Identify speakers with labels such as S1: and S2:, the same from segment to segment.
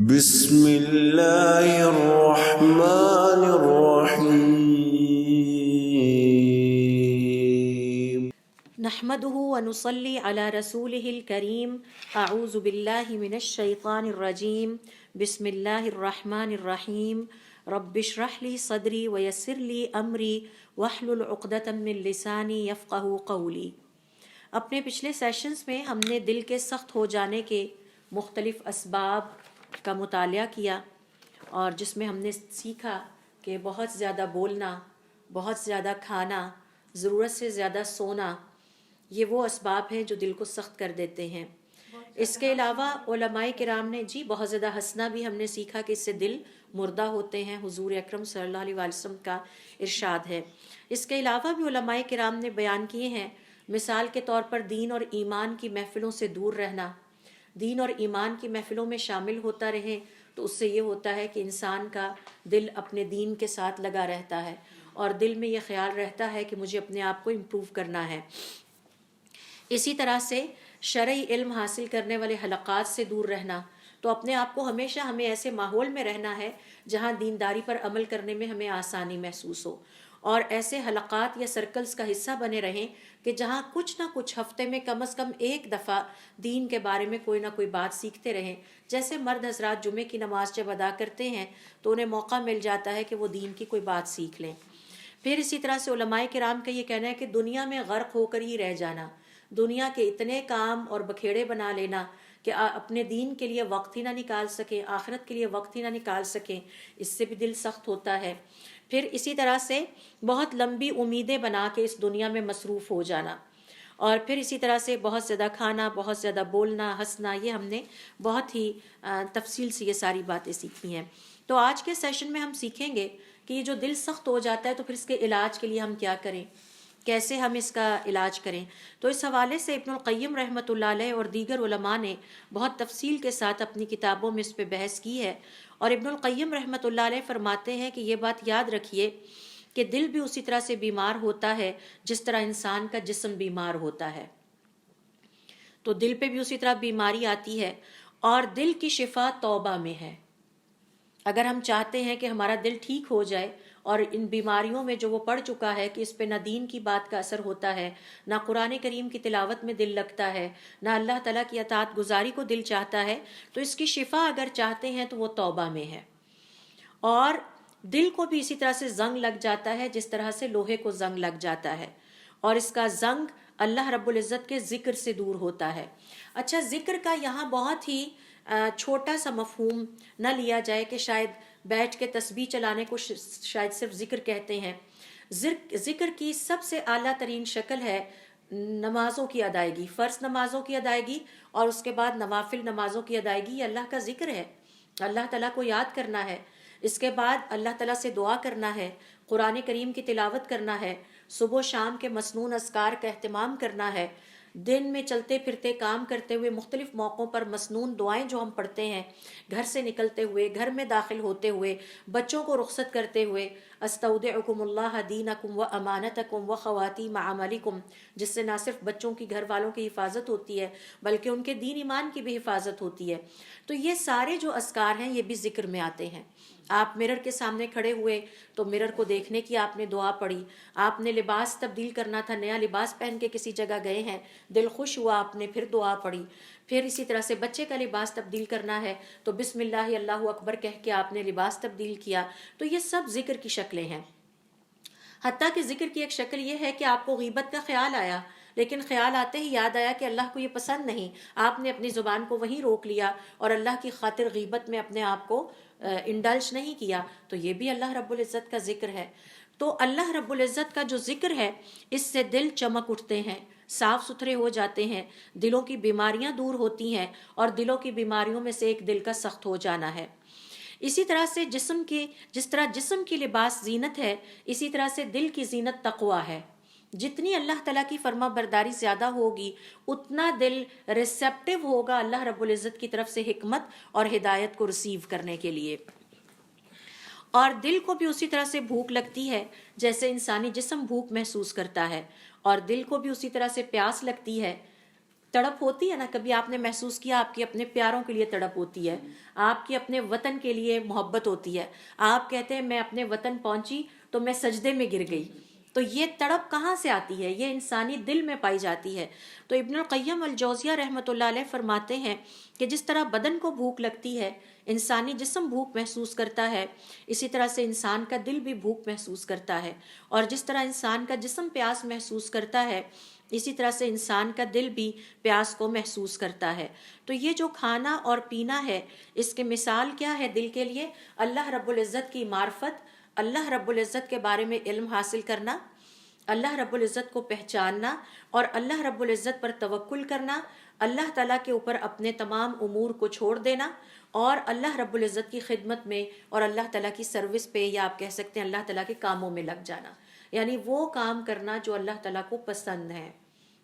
S1: بسم اللہ الرحمن الرحیم
S2: نحمده ونصلي على رسوله الكريم اعوذ باللہ من الشیطان الرجیم بسم اللہ الرحمن الرحیم رب اشرح لي صدری ویسر لي امری واحلل عقدۃ من لسانی یفقهوا قولی۔ اپنے پچھلے سیشنز میں ہم نے دل کے سخت ہو جانے کے مختلف اسباب کا مطالعہ کیا، اور جس میں ہم نے سیکھا کہ بہت زیادہ بولنا، بہت زیادہ کھانا، ضرورت سے زیادہ سونا، یہ وہ اسباب ہیں جو دل کو سخت کر دیتے ہیں۔ اس کے علاوہ علماء کرام نے بہت زیادہ ہنسنا بھی ہم نے سیکھا کہ اس سے دل مردہ ہوتے ہیں، حضور اکرم صلی اللہ علیہ وسلم کا ارشاد ہے۔ اس کے علاوہ بھی علماء کرام نے بیان کیے ہیں، مثال کے طور پر دین اور ایمان کی محفلوں سے دور رہنا۔ دین اور ایمان کی محفلوں میں شامل ہوتا رہے تو اس سے یہ ہوتا ہے کہ انسان کا دل اپنے دین کے ساتھ لگا رہتا ہے، اور دل میں یہ خیال رہتا ہے کہ مجھے اپنے آپ کو امپروو کرنا ہے۔ اسی طرح سے شرعی علم حاصل کرنے والے حلقات سے دور رہنا، تو اپنے آپ کو ہمیشہ ہمیں ایسے ماحول میں رہنا ہے جہاں دینداری پر عمل کرنے میں ہمیں آسانی محسوس ہو، اور ایسے حلقات یا سرکلز کا حصہ بنے رہیں کہ جہاں کچھ نہ کچھ ہفتے میں کم از کم ایک دفعہ دین کے بارے میں کوئی نہ کوئی بات سیکھتے رہیں۔ جیسے مرد حضرات جمعے کی نماز جب ادا کرتے ہیں تو انہیں موقع مل جاتا ہے کہ وہ دین کی کوئی بات سیکھ لیں۔ پھر اسی طرح سے علماء کرام کا یہ کہنا ہے کہ دنیا میں غرق ہو کر ہی رہ جانا، دنیا کے اتنے کام اور بکھیڑے بنا لینا کہ اپنے دین کے لیے وقت ہی نہ نکال سکیں، آخرت کے لیے وقت ہی نہ نکال سکیں، اس سے بھی دل سخت ہوتا ہے۔ پھر اسی طرح سے بہت لمبی امیدیں بنا کے اس دنیا میں مصروف ہو جانا، اور پھر اسی طرح سے بہت زیادہ کھانا، بہت زیادہ بولنا، ہنسنا، یہ ہم نے بہت ہی تفصیل سے یہ ساری باتیں سیکھی ہیں۔ تو آج کے سیشن میں ہم سیکھیں گے کہ یہ جو دل سخت ہو جاتا ہے تو پھر اس کے علاج کے لیے ہم کیا کریں، کیسے ہم اس کا علاج کریں۔ تو اس حوالے سے ابن القیم رحمۃ اللہ علیہ اور دیگر علماء نے بہت تفصیل کے ساتھ اپنی کتابوں میں اس پہ بحث کی ہے، اور ابن القیم رحمۃ اللہ علیہ فرماتے ہیں کہ یہ بات یاد رکھیے کہ دل بھی اسی طرح سے بیمار ہوتا ہے جس طرح انسان کا جسم بیمار ہوتا ہے، تو دل پہ بھی اسی طرح بیماری آتی ہے، اور دل کی شفا توبہ میں ہے۔ اگر ہم چاہتے ہیں کہ ہمارا دل ٹھیک ہو جائے، اور ان بیماریوں میں جو وہ پڑ چکا ہے کہ اس پہ نہ دین کی بات کا اثر ہوتا ہے، نہ قرآن کریم کی تلاوت میں دل لگتا ہے، نہ اللہ تعالیٰ کی اطاعت گزاری کو دل چاہتا ہے، تو اس کی شفا اگر چاہتے ہیں تو وہ توبہ میں ہے۔ اور دل کو بھی اسی طرح سے زنگ لگ جاتا ہے جس طرح سے لوہے کو زنگ لگ جاتا ہے، اور اس کا زنگ اللہ رب العزت کے ذکر سے دور ہوتا ہے۔ اچھا، ذکر کا یہاں بہت ہی چھوٹا سا مفہوم نہ لیا جائے کہ شاید بیٹھ کے تسبیح چلانے کو شاید صرف ذکر کہتے ہیں۔ ذکر کی سب سے اعلیٰ ترین شکل ہے نمازوں کی ادائیگی، فرض نمازوں کی ادائیگی، اور اس کے بعد نوافل نمازوں کی ادائیگی۔ یہ اللہ کا ذکر ہے، اللہ تعالیٰ کو یاد کرنا ہے، اس کے بعد اللہ تعالیٰ سے دعا کرنا ہے، قرآن کریم کی تلاوت کرنا ہے، صبح و شام کے مسنون اذکار کا اہتمام کرنا ہے، دن میں چلتے پھرتے کام کرتے ہوئے مختلف موقعوں پر مسنون دعائیں جو ہم پڑھتے ہیں، گھر سے نکلتے ہوئے، گھر میں داخل ہوتے ہوئے، بچوں کو رخصت کرتے ہوئے، استودعکم اللہ دینکم و امانتکم و خواتیم عملکم، جس سے نہ صرف بچوں کی، گھر والوں کی حفاظت ہوتی ہے بلکہ ان کے دین ایمان کی بھی حفاظت ہوتی ہے۔ تو یہ سارے جو اذکار ہیں یہ بھی ذکر میں آتے ہیں۔ آپ مرر کے سامنے کھڑے ہوئے تو مرر کو دیکھنے کی آپ نے دعا پڑھی، آپ نے لباس تبدیل کرنا تھا، نیا لباس پہن کے کسی جگہ گئے ہیں، دل خوش ہوا، آپ نے پھر دعا پڑھی۔ پھر اسی طرح سے بچے کا لباس تبدیل کرنا ہے تو بسم اللہ اللہ اکبر کہہ کے آپ نے لباس تبدیل کیا۔ تو یہ سب ذکر کی شکلیں ہیں۔ حتیٰ کہ ذکر کی ایک شکل یہ ہے کہ آپ کو غیبت کا خیال آیا، لیکن خیال آتے ہی یاد آیا کہ اللہ کو یہ پسند نہیں، آپ نے اپنی زبان کو وہیں روک لیا اور اللہ کی خاطر غیبت میں اپنے آپ کو انڈلج نہیں کیا، تو یہ بھی اللہ رب العزت کا ذکر ہے۔ تو اللہ رب العزت کا جو ذکر ہے اس سے دل چمک اٹھتے ہیں، صاف ستھرے ہو جاتے ہیں، دلوں کی بیماریاں دور ہوتی ہیں، اور دلوں کی بیماریوں میں سے ایک دل کا سخت ہو جانا ہے۔ اسی طرح سے جس طرح جسم کی لباس زینت ہے، اسی طرح سے دل کی زینت تقوی ہے۔ جتنی اللہ تعالیٰ کی فرما برداری زیادہ ہوگی اتنا دل ریسیپٹیو ہوگا اللہ رب العزت کی طرف سے حکمت اور ہدایت کو ریسیو کرنے کے لیے۔ اور دل کو بھی اسی طرح سے بھوک لگتی ہے جیسے انسانی جسم بھوک محسوس کرتا ہے، اور دل کو بھی اسی طرح سے پیاس لگتی ہے تڑپ ہوتی ہے نا، کبھی آپ نے محسوس کیا آپ کی اپنے پیاروں کے لیے تڑپ ہوتی ہے، آپ کی اپنے وطن کے لیے محبت ہوتی ہے، آپ کہتے ہیں میں اپنے وطن پہنچی تو میں سجدے میں گر گئی، تو یہ تڑپ کہاں سے آتی ہے؟ یہ انسانی دل میں پائی جاتی ہے۔ تو ابن القیم الجوزیہ رحمۃ اللہ علیہ فرماتے ہیں کہ جس طرح بدن کو بھوک لگتی ہے، انسانی جسم بھوک محسوس کرتا ہے، اسی طرح سے انسان کا دل بھی بھوک محسوس کرتا ہے، اور جس طرح انسان کا جسم پیاس محسوس کرتا ہے، اسی طرح سے انسان کا دل بھی پیاس کو محسوس کرتا ہے۔ تو یہ جو کھانا اور پینا ہے، اس کے مثال کیا ہے دل کے لیے؟ اللہ رب العزت کی معرفت، اللہ رب العزت کے بارے میں علم حاصل کرنا، اللہ رب العزت کو پہچاننا اور اللہ رب العزت پر توکل کرنا، اللہ تعالیٰ کے اوپر اپنے تمام امور کو چھوڑ دینا، اور اللہ رب العزت کی خدمت میں اور اللہ تعالیٰ کی سروس پہ، یا آپ کہہ سکتے ہیں اللہ تعالیٰ کے کاموں میں لگ جانا، یعنی وہ کام کرنا جو اللہ تعالیٰ کو پسند ہے۔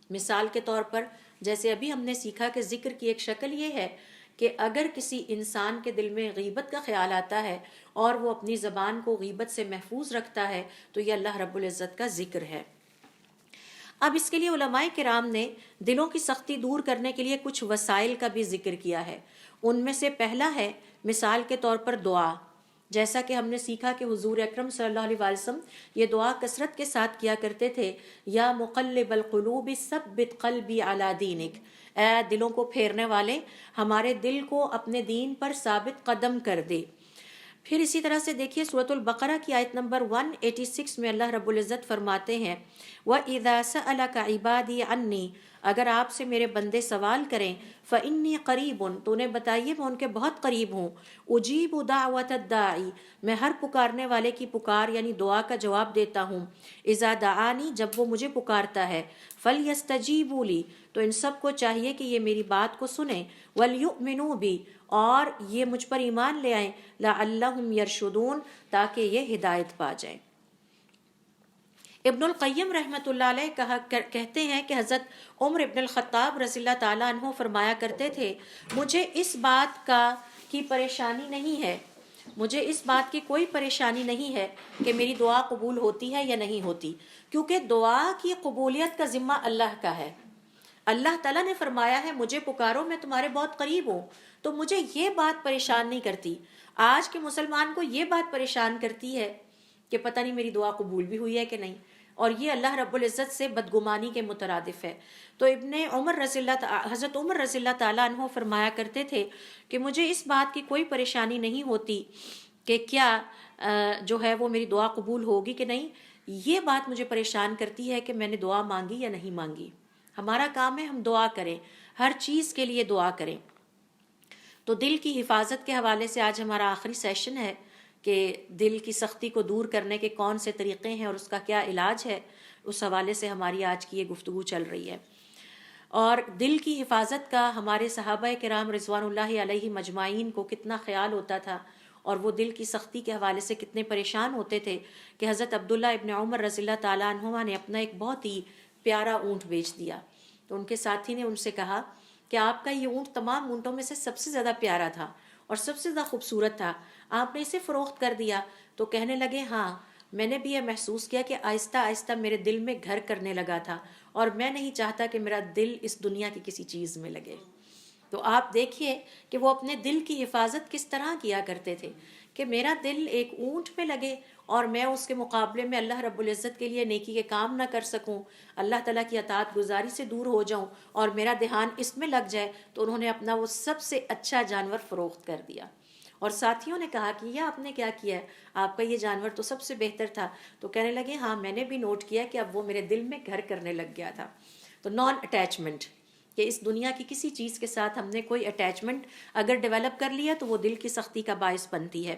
S2: مثال کے طور پر جیسے ابھی ہم نے سیکھا کہ ذکر کی ایک شکل یہ ہے کہ اگر کسی انسان کے دل میں غیبت کا خیال آتا ہے اور وہ اپنی زبان کو غیبت سے محفوظ رکھتا ہے تو یہ اللہ رب العزت کا ذکر ہے۔ اب اس کے لیے علماء کرام نے دلوں کی سختی دور کرنے کے لیے کچھ وسائل کا بھی ذکر کیا ہے۔ ان میں سے پہلا ہے مثال کے طور پر دعا، جیسا کہ ہم نے سیکھا کہ حضور اکرم صلی اللہ علیہ وسلم یہ دعا کثرت کے ساتھ کیا کرتے تھے، یا مقلب القلوب ثبت قلبی علی دینک، اے دلوں کو پھیرنے والے ہمارے دل کو اپنے دین پر ثابت قدم کر دے۔ پھر اسی طرح سے دیکھیے سورۃ البقرہ کی آیت نمبر 186 میں اللہ رب العزت فرماتے ہیں وَإِذَا سَأَلَكَ عِبَادِي عَنِّي، اگر آپ سے میرے بندے سوال کریں فَإِنِّي قَرِيبٌ، تو انہیں بتائیے میں ان کے بہت قریب ہوں، أُجِيبُ دَعْوَةَ الدَّاعِ، میں ہر پکارنے والے کی پکار یعنی دعا کا جواب دیتا ہوں، إِذَا دَعَانِي، جب وہ مجھے پکارتا ہے، فَلْيَسْتَجِيبُوا لِي، تو ان سب کو چاہیے کہ یہ میری بات کو سنیں، وَلْيُؤْمِنُوا بِي، اور یہ مجھ پر ایمان لے آئیں، لَعَلَّهُمْ يَرْشُدُونَ، تاکہ یہ ہدایت پا جائیں۔ ابن القیم رحمۃ اللہ علیہ کہتے ہیں کہ حضرت عمر ابن الخطاب رضی اللہ تعالیٰ عنہ فرمایا کرتے تھے مجھے اس بات کی پریشانی نہیں ہے، مجھے اس بات کی کوئی پریشانی نہیں ہے کہ میری دعا قبول ہوتی ہے یا نہیں ہوتی، کیونکہ دعا کی قبولیت کا ذمہ اللہ کا ہے۔ اللہ تعالیٰ نے فرمایا ہے مجھے پکارو میں تمہارے بہت قریب ہوں، تو مجھے یہ بات پریشان نہیں کرتی۔ آج کے مسلمان کو یہ بات پریشان کرتی ہے کہ پتہ نہیں میری دعا قبول بھی ہوئی ہے کہ نہیں، اور یہ اللہ رب العزت سے بدگمانی کے مترادف ہے۔ تو حضرت عمر رضی اللہ تعالیٰ عنہ فرمایا کرتے تھے کہ مجھے اس بات کی کوئی پریشانی نہیں ہوتی کہ کیا جو ہے وہ میری دعا قبول ہوگی کہ نہیں، یہ بات مجھے پریشان کرتی ہے کہ میں نے دعا مانگی یا نہیں مانگی۔ ہمارا کام ہے ہم دعا کریں، ہر چیز کے لیے دعا کریں۔ تو دل کی حفاظت کے حوالے سے آج ہمارا آخری سیشن ہے کہ دل کی سختی کو دور کرنے کے کون سے طریقے ہیں اور اس کا کیا علاج ہے، اس حوالے سے ہماری آج کی یہ گفتگو چل رہی ہے۔ اور دل کی حفاظت کا ہمارے صحابہ کرام رضوان اللہ علیہ مجمعین کو کتنا خیال ہوتا تھا، اور وہ دل کی سختی کے حوالے سے کتنے پریشان ہوتے تھے کہ حضرت عبداللہ ابن عمر رضی اللہ تعالیٰ عنہما نے اپنا ایک بہت ہی پیارا اونٹ بیچ دیا۔ تو ان کے ساتھی نے ان سے کہا کہ آپ کا یہ اونٹ تمام اونٹوں میں سے سب سے زیادہ پیارا تھا اور سب سے زیادہ خوبصورت تھا، آپ نے اسے فروخت کر دیا؟ تو کہنے لگے ہاں، میں نے بھی یہ محسوس کیا کہ آہستہ آہستہ میرے دل میں گھر کرنے لگا تھا، اور میں نہیں چاہتا کہ میرا دل اس دنیا کی کسی چیز میں لگے۔ تو آپ دیکھیے کہ وہ اپنے دل کی حفاظت کس طرح کیا کرتے تھے کہ میرا دل ایک اونٹ میں لگے اور میں اس کے مقابلے میں اللہ رب العزت کے لیے نیکی کے کام نہ کر سکوں، اللہ تعالیٰ کی اطاعت گزاری سے دور ہو جاؤں اور میرا دھیان اس میں لگ جائے۔ تو انہوں نے اپنا وہ سب سے اچھا جانور فروخت کر دیا، اور ساتھیوں نے کہا کہ یہ آپ نے کیا کیا ہے، آپ کا یہ جانور تو سب سے بہتر تھا۔ تو کہنے لگے ہاں، میں نے بھی نوٹ کیا کہ اب وہ میرے دل میں گھر کرنے لگ گیا تھا۔ تو نان اٹیچمنٹ، کہ اس دنیا کی کسی چیز کے ساتھ ہم نے کوئی اٹیچمنٹ اگر ڈیولپ کر لیا تو وہ دل کی سختی کا باعث بنتی ہے۔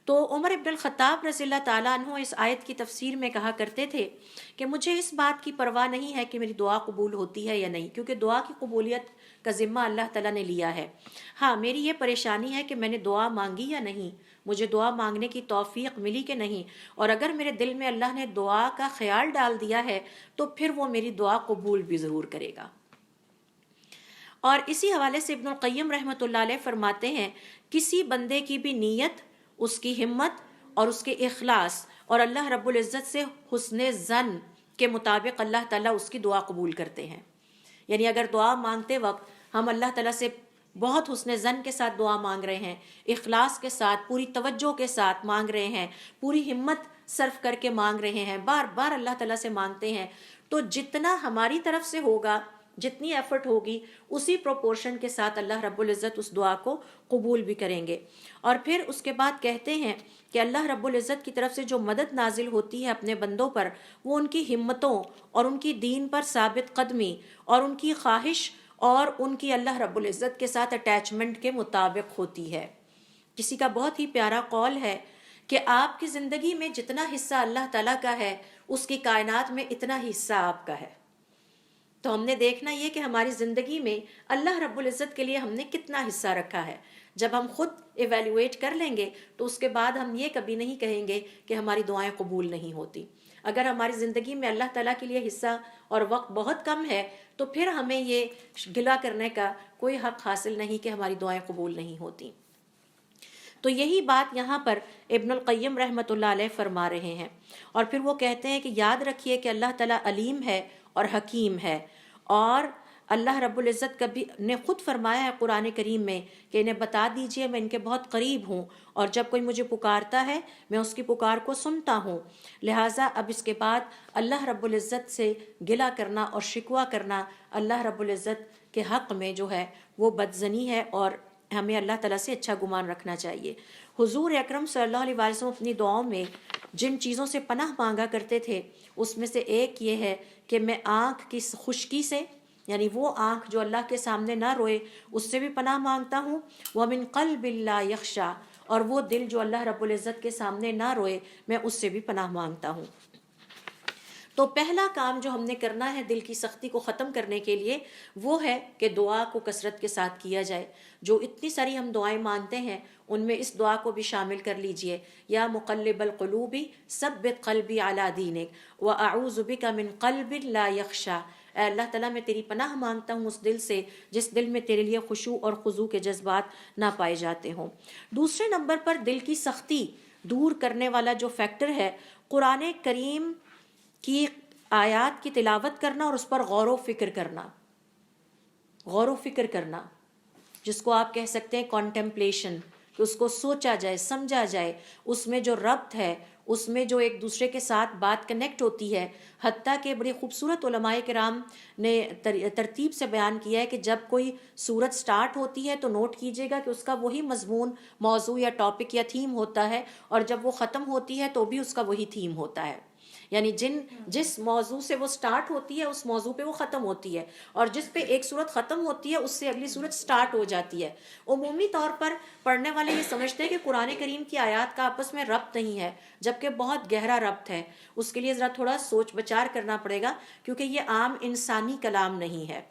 S2: تو عمر ابن الخطاب رضی اللہ تعالیٰ عنہ اس آیت کی تفسیر میں کہا کرتے تھے کہ مجھے اس بات کی پرواہ نہیں ہے کہ میری دعا قبول ہوتی ہے یا نہیں، کیونکہ دعا کی قبولیت کا ذمہ اللہ تعالیٰ نے لیا ہے۔ ہاں، میری یہ پریشانی ہے کہ میں نے دعا مانگی یا نہیں، مجھے دعا مانگنے کی توفیق ملی کہ نہیں، اور اگر میرے دل میں اللہ نے دعا کا خیال ڈال دیا ہے تو پھر وہ میری دعا قبول بھی ضرور کرے گا۔ اور اسی حوالے سے ابن القیم رحمۃ اللہ علیہ فرماتے ہیں کسی بندے کی بھی نیت، اس کی ہمت اور اس کے اخلاص اور اللہ رب العزت سے حسن ظن کے مطابق اللہ تعالیٰ اس کی دعا قبول کرتے ہیں۔ یعنی اگر دعا مانگتے وقت ہم اللہ تعالیٰ سے بہت حسن ظن کے ساتھ دعا مانگ رہے ہیں، اخلاص کے ساتھ، پوری توجہ کے ساتھ مانگ رہے ہیں، پوری ہمت صرف کر کے مانگ رہے ہیں، بار بار اللہ تعالیٰ سے مانگتے ہیں، تو جتنا ہماری طرف سے ہوگا، جتنی ایفرٹ ہوگی، اسی پروپورشن کے ساتھ اللہ رب العزت اس دعا کو قبول بھی کریں گے۔ اور پھر اس کے بعد کہتے ہیں کہ اللہ رب العزت کی طرف سے جو مدد نازل ہوتی ہے اپنے بندوں پر، وہ ان کی ہمتوں اور ان کی دین پر ثابت قدمی اور ان کی خواہش اور ان کی اللہ رب العزت کے ساتھ اٹیچمنٹ کے مطابق ہوتی ہے۔ کسی کا بہت ہی پیارا قول ہے کہ آپ کی زندگی میں جتنا حصہ اللہ تعالیٰ کا ہے، اس کی کائنات میں اتنا ہی حصہ آپ کا ہے۔ تو ہم نے دیکھنا یہ کہ ہماری زندگی میں اللہ رب العزت کے لیے ہم نے کتنا حصہ رکھا ہے۔ جب ہم خود ایویلیویٹ کر لیں گے تو اس کے بعد ہم یہ کبھی نہیں کہیں گے کہ ہماری دعائیں قبول نہیں ہوتی۔ اگر ہماری زندگی میں اللہ تعالیٰ کے لیے حصہ اور وقت بہت کم ہے تو پھر ہمیں یہ گلہ کرنے کا کوئی حق حاصل نہیں کہ ہماری دعائیں قبول نہیں ہوتی۔ تو یہی بات یہاں پر ابن القیم رحمۃ اللہ علیہ فرما رہے ہیں، اور پھر وہ کہتے ہیں کہ یاد رکھیے کہ اللہ تعالیٰ علیم ہے اور حکیم ہے، اور اللہ رب العزت کبھی نے خود فرمایا ہے قرآن کریم میں کہ انہیں بتا دیجئے میں ان کے بہت قریب ہوں، اور جب کوئی مجھے پکارتا ہے میں اس کی پکار کو سنتا ہوں۔ لہٰذا اب اس کے بعد اللہ رب العزت سے گلہ کرنا اور شکوہ کرنا اللہ رب العزت کے حق میں جو ہے وہ بدظنی ہے، اور ہمیں اللہ تعالیٰ سے اچھا گمان رکھنا چاہیے۔ حضور اکرم صلی اللہ علیہ وسلم اپنی دعاؤں میں جن چیزوں سے پناہ مانگا کرتے تھے اس میں سے ایک یہ ہے کہ میں آنکھ کی خشکی سے، یعنی وہ آنکھ جو اللہ کے سامنے نہ روئے، اس سے بھی پناہ مانگتا ہوں، وَمِن قَلْبٍ لَا يَخْشَى، اور وہ دل جو اللہ رب العزت کے سامنے نہ روئے، میں اس سے بھی پناہ مانگتا ہوں۔ تو پہلا کام جو ہم نے کرنا ہے دل کی سختی کو ختم کرنے کے لیے وہ ہے کہ دعا کو کثرت کے ساتھ کیا جائے۔ جو اتنی ساری ہم دعائیں مانتے ہیں ان میں اس دعا کو بھی شامل کر لیجئے، یا مقلب القلوب ثبت قلبی علی دینک واعوذ بک من قلب لا یخشی، اے اللہ تعالیٰ میں تیری پناہ مانگتا ہوں اس دل سے جس دل میں تیرے لیے خشوع اور خضوع کے جذبات نہ پائے جاتے ہوں۔ دوسرے نمبر پر دل کی سختی دور کرنے والا جو فیکٹر ہے، قرآن کریم کی آیات کی تلاوت کرنا اور اس پر غور و فکر کرنا، غور و فکر کرنا جس کو آپ کہہ سکتے ہیں کانٹمپلیشن، کہ اس کو سوچا جائے، سمجھا جائے، اس میں جو ربط ہے، اس میں جو ایک دوسرے کے ساتھ بات کنیکٹ ہوتی ہے۔ حتیٰ کہ بڑی خوبصورت علماء کرام نے ترتیب سے بیان کیا ہے کہ جب کوئی سورت سٹارٹ ہوتی ہے تو نوٹ کیجئے گا کہ اس کا وہی مضمون، موضوع یا ٹاپک یا تھیم ہوتا ہے، اور جب وہ ختم ہوتی ہے تو بھی اس کا وہی تھیم ہوتا ہے۔ یعنی جس موضوع سے وہ سٹارٹ ہوتی ہے اس موضوع پہ وہ ختم ہوتی ہے، اور جس پہ ایک صورت ختم ہوتی ہے اس سے اگلی صورت سٹارٹ ہو جاتی ہے۔ عمومی طور پر پڑھنے والے یہ سمجھتے ہیں کہ قرآن کریم کی آیات کا آپس میں ربط نہیں ہے، جبکہ بہت گہرا ربط ہے۔ اس کے لیے ذرا تھوڑا سوچ بچار کرنا پڑے گا، کیونکہ یہ عام انسانی کلام نہیں ہے،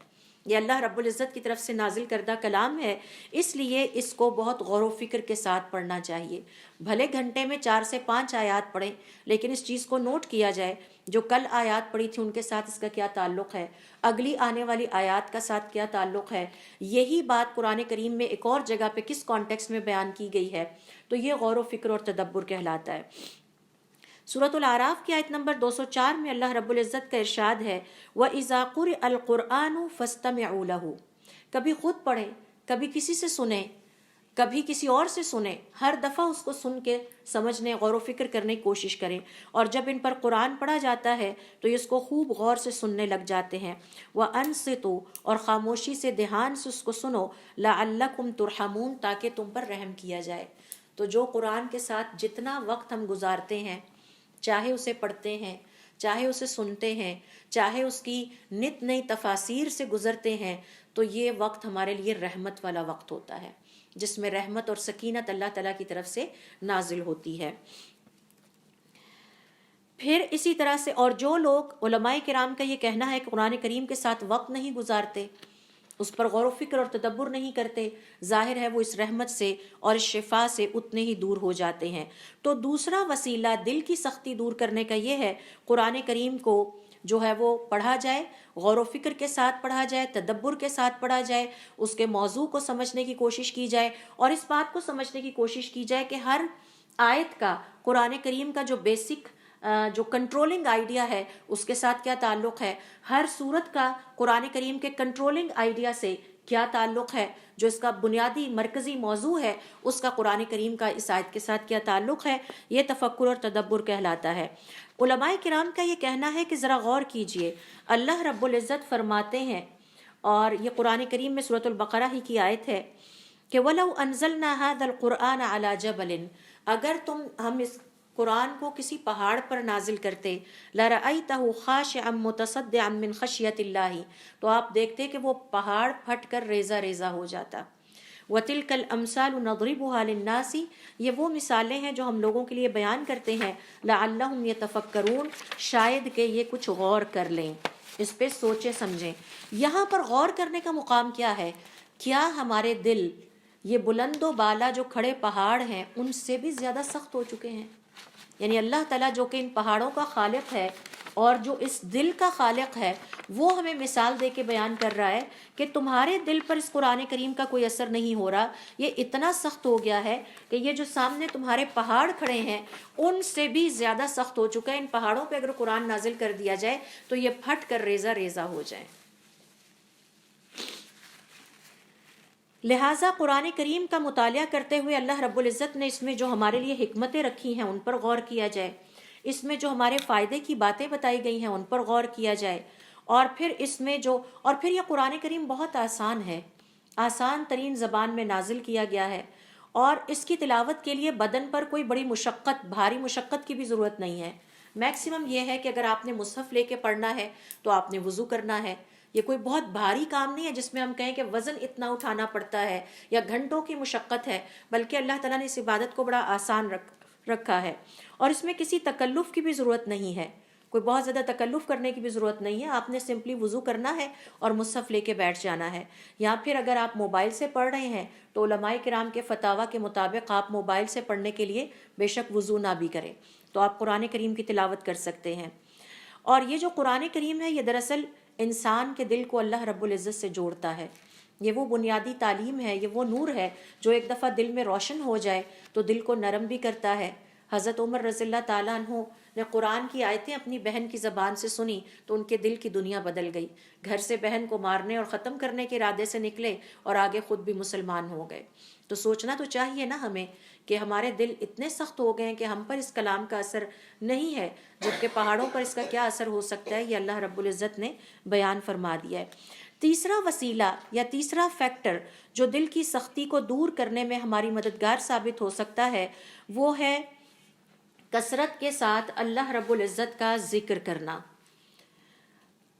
S2: یہ اللہ رب العزت کی طرف سے نازل کردہ کلام ہے، اس لیے اس کو بہت غور و فکر کے ساتھ پڑھنا چاہیے۔ بھلے گھنٹے میں 4 سے 5 آیات پڑھیں، لیکن اس چیز کو نوٹ کیا جائے جو کل آیات پڑھی تھی ان کے ساتھ اس کا کیا تعلق ہے، اگلی آنے والی آیات کا ساتھ کیا تعلق ہے۔ یہی بات قرآن کریم میں ایک اور جگہ پہ کس کانٹیکسٹ میں بیان کی گئی ہے، تو یہ غور و فکر اور تدبر کہلاتا ہے۔ سورۃ الاعراف کی آیت نمبر 204 میں اللہ رب العزت کا ارشاد ہے وَإِذَا قُرِئَ الْقُرْآنُ فَاسْتَمِعُوا لَهُ، کبھی خود پڑھیں، کبھی کسی سے سنیں، کبھی کسی اور سے سنیں، ہر دفعہ اس کو سن کے سمجھنے، غور و فکر کرنے کی کوشش کریں، اور جب ان پر قرآن پڑھا جاتا ہے تو اس کو خوب غور سے سننے لگ جاتے ہیں۔ وَأَنصِتُوا، اور خاموشی سے دھیان سے اس کو سنو، لَعَلَّكُمْ تُرْحَمُونَ، تاکہ تم پر رحم کیا جائے۔ تو جو قرآن کے ساتھ جتنا وقت ہم گزارتے ہیں، چاہے اسے پڑھتے ہیں، چاہے اسے سنتے ہیں، چاہے اس کی نت نئی تفاسیر سے گزرتے ہیں، تو یہ وقت ہمارے لیے رحمت والا وقت ہوتا ہے، جس میں رحمت اور سکینت اللہ تعالیٰ کی طرف سے نازل ہوتی ہے۔ پھر اسی طرح سے اور جو لوگ، علماء کرام کا یہ کہنا ہے کہ قرآن کریم کے ساتھ وقت نہیں گزارتے، اس پر غور و فکر اور تدبر نہیں کرتے، ظاہر ہے وہ اس رحمت سے اور اس شفا سے اتنے ہی دور ہو جاتے ہیں۔ تو دوسرا وسیلہ دل کی سختی دور کرنے کا یہ ہے قرآن کریم کو جو ہے وہ پڑھا جائے، غور و فکر کے ساتھ پڑھا جائے، تدبر کے ساتھ پڑھا جائے، اس کے موضوع کو سمجھنے کی کوشش کی جائے، اور اس بات کو سمجھنے کی کوشش کی جائے کہ ہر آیت کا، قرآن کریم کا جو بیسک جو کنٹرولنگ آئیڈیا ہے اس کے ساتھ کیا تعلق ہے، ہر صورت کا قرآن کریم کے کنٹرولنگ آئیڈیا سے کیا تعلق ہے، جو اس کا بنیادی مرکزی موضوع ہے اس کا قرآن کریم کا اس آیت کے ساتھ کیا تعلق ہے، یہ تفکر اور تدبر کہلاتا ہے۔ علماء کرام کا یہ کہنا ہے کہ ذرا غور کیجئے، اللہ رب العزت فرماتے ہیں، اور یہ قرآن کریم میں سورۃ البقرہ ہی کی آیت ہے کہ وَلَوْ أَنزَلْنَا هَذَا الْقُرْآنَ عَلَى جَبَلٍ، اگر ہم اس قرآن کو کسی پہاڑ پر نازل کرتے، لَرَأَيْتَهُ خَاشِعًا مُتَصَدِّعًا مِّنْ خَشْيَةِ اللَّهِ، تو آپ دیکھتے کہ وہ پہاڑ پھٹ کر ریزہ ریزہ ہو جاتا۔ وَتِلْكَ الْأَمْثَالُ نَضْرِبُهَا لِلنَّاسِ، یہ وہ مثالیں ہیں جو ہم لوگوں کے لیے بیان کرتے ہیں، لَعَلَّهُمْ يَتَفَكَّرُونَ، شاید کہ یہ کچھ غور کر لیں، اس پہ سوچیں سمجھیں۔ یہاں پر غور کرنے کا مقام کیا ہے؟ کیا ہمارے دل یہ بلند و بالا جو کھڑے پہاڑ ہیں ان سے بھی زیادہ سخت ہو چکے ہیں؟ یعنی اللہ تعالیٰ جو کہ ان پہاڑوں کا خالق ہے اور جو اس دل کا خالق ہے، وہ ہمیں مثال دے کے بیان کر رہا ہے کہ تمہارے دل پر اس قرآن کریم کا کوئی اثر نہیں ہو رہا، یہ اتنا سخت ہو گیا ہے کہ یہ جو سامنے تمہارے پہاڑ کھڑے ہیں ان سے بھی زیادہ سخت ہو چکا ہے۔ ان پہاڑوں پہ اگر قرآن نازل کر دیا جائے تو یہ پھٹ کر ریزہ ریزہ ہو جائے۔ لہٰذا قرآن کریم کا مطالعہ کرتے ہوئے اللہ رب العزت نے اس میں جو ہمارے لیے حکمتیں رکھی ہیں ان پر غور کیا جائے، اس میں جو ہمارے فائدے کی باتیں بتائی گئی ہیں ان پر غور کیا جائے، اور پھر یہ قرآن کریم بہت آسان ہے، آسان ترین زبان میں نازل کیا گیا ہے، اور اس کی تلاوت کے لیے بدن پر کوئی بڑی مشقت، بھاری مشقت کی بھی ضرورت نہیں ہے۔ میکسیمم یہ ہے کہ اگر آپ نے مصحف لے کے پڑھنا ہے تو آپ نے وضو کرنا ہے، یہ کوئی بہت بھاری کام نہیں ہے جس میں ہم کہیں کہ وزن اتنا اٹھانا پڑتا ہے یا گھنٹوں کی مشقت ہے، بلکہ اللہ تعالیٰ نے اس عبادت کو بڑا آسان رکھا ہے، اور اس میں کسی تکلف کی بھی ضرورت نہیں ہے، کوئی بہت زیادہ تکلف کرنے کی بھی ضرورت نہیں ہے۔ آپ نے سمپلی وضو کرنا ہے اور مصحف لے کے بیٹھ جانا ہے، یا پھر اگر آپ موبائل سے پڑھ رہے ہیں تو علماء کرام کے فتاویٰ کے مطابق آپ موبائل سے پڑھنے کے لیے بے شک وضو نہ بھی کریں تو آپ قرآن کریم کی تلاوت کر سکتے ہیں۔ اور یہ جو قرآن کریم ہے یہ دراصل انسان کے دل کو اللہ رب العزت سے جوڑتا ہے، یہ وہ بنیادی تعلیم ہے، یہ وہ نور ہے جو ایک دفعہ دل میں روشن ہو جائے تو دل کو نرم بھی کرتا ہے۔ حضرت عمر رضی اللہ تعالیٰ عنہ نے قرآن کی آیتیں اپنی بہن کی زبان سے سنی تو ان کے دل کی دنیا بدل گئی، گھر سے بہن کو مارنے اور ختم کرنے کے ارادے سے نکلے اور آگے خود بھی مسلمان ہو گئے۔ تو سوچنا تو چاہیے نا ہمیں کہ ہمارے دل اتنے سخت ہو گئے ہیں کہ ہم پر اس کلام کا اثر نہیں ہے، جبکہ پہاڑوں پر اس کا کیا اثر ہو سکتا ہے، یہ اللہ رب العزت نے بیان فرما دیا ہے۔ تیسرا وسیلہ یا تیسرا فیکٹر جو دل کی سختی کو دور کرنے میں ہماری مددگار ثابت ہو سکتا ہے وہ ہے کثرت کے ساتھ اللہ رب العزت کا ذکر کرنا۔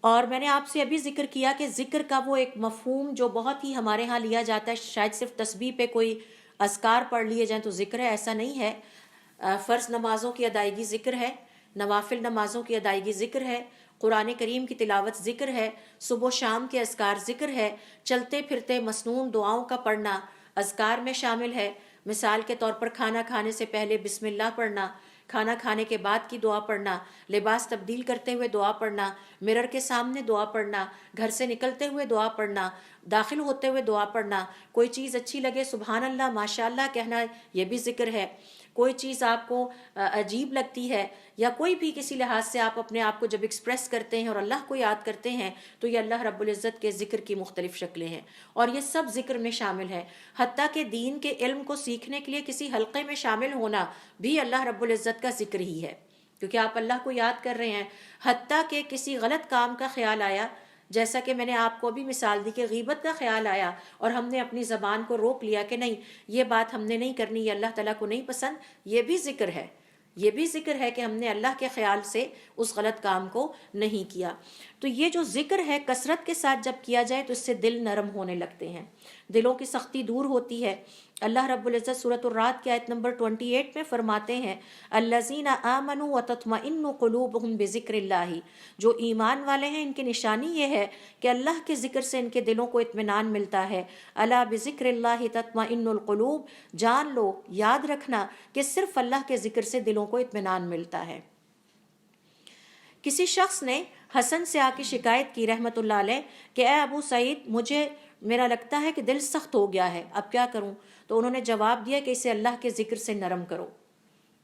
S2: اور میں نے آپ سے ابھی ذکر کیا کہ ذکر کا وہ ایک مفہوم جو بہت ہی ہمارے ہاں لیا جاتا ہے، شاید صرف تسبیح پہ کوئی اذکار پڑھ لیے جائیں تو ذکر ہے، ایسا نہیں ہے۔ فرض نمازوں کی ادائیگی ذکر ہے، نوافل نمازوں کی ادائیگی ذکر ہے، قرآن کریم کی تلاوت ذکر ہے، صبح و شام کے اذکار ذکر ہے، چلتے پھرتے مسنون دعاؤں کا پڑھنا اذکار میں شامل ہے۔ مثال کے طور پر کھانا کھانے سے پہلے بسم اللہ پڑھنا، کھانا کھانے کے بعد کی دعا پڑھنا، لباس تبدیل کرتے ہوئے دعا پڑھنا، مرر کے سامنے دعا پڑھنا، گھر سے نکلتے ہوئے دعا پڑھنا، داخل ہوتے ہوئے دعا پڑھنا، کوئی چیز اچھی لگے سبحان اللہ ماشاء اللہ کہنا، یہ بھی ذکر ہے۔ کوئی چیز آپ کو عجیب لگتی ہے یا کوئی بھی کسی لحاظ سے آپ اپنے آپ کو جب ایکسپریس کرتے ہیں اور اللہ کو یاد کرتے ہیں تو یہ اللہ رب العزت کے ذکر کی مختلف شکلیں ہیں، اور یہ سب ذکر میں شامل ہے۔ حتیٰ کہ دین کے علم کو سیکھنے کے لیے کسی حلقے میں شامل ہونا بھی اللہ رب العزت کا ذکر ہی ہے، کیونکہ آپ اللہ کو یاد کر رہے ہیں۔ حتیٰ کہ کسی غلط کام کا خیال آیا، جیسا کہ میں نے آپ کو بھی مثال دی کہ غیبت کا خیال آیا اور ہم نے اپنی زبان کو روک لیا کہ نہیں یہ بات ہم نے نہیں کرنی، یہ اللہ تعالیٰ کو نہیں پسند، یہ بھی ذکر ہے، یہ بھی ذکر ہے کہ ہم نے اللہ کے خیال سے اس غلط کام کو نہیں کیا۔ تو یہ جو ذکر ہے کثرت کے ساتھ جب کیا جائے تو اس سے دل نرم ہونے لگتے ہیں، دلوں کی سختی دور ہوتی ہے۔ اللہ رب العزت سورۃ الرعد کی آیت نمبر 28 میں فرماتے ہیں الذین آمنوا وتطمئن قلوبہم بذکر اللہ، جو ایمان والے ہیں ان کی نشانی یہ ہے کہ اللہ کے ذکر سے ان کے دلوں کو اطمینان ملتا ہے۔ الا بذکر اللہ تطمئن القلوب، جان لو، یاد رکھنا کہ صرف اللہ کے ذکر سے دلوں کو اطمینان ملتا ہے۔ کسی شخص نے حسن سے آ کے شکایت کی رحمت اللہ علیہ کہ اے ابو سعید میرا لگتا ہے کہ دل سخت ہو گیا ہے، اب کیا کروں؟ تو انہوں نے جواب دیا کہ اسے اللہ کے ذکر سے نرم کرو،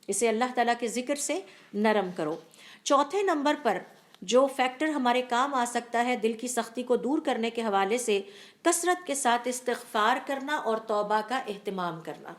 S2: اسے اللہ تعالیٰ کے ذکر سے نرم کرو۔ چوتھے نمبر پر جو فیکٹر ہمارے کام آ سکتا ہے دل کی سختی کو دور کرنے کے حوالے سے، کثرت کے ساتھ استغفار کرنا اور توبہ کا اہتمام کرنا۔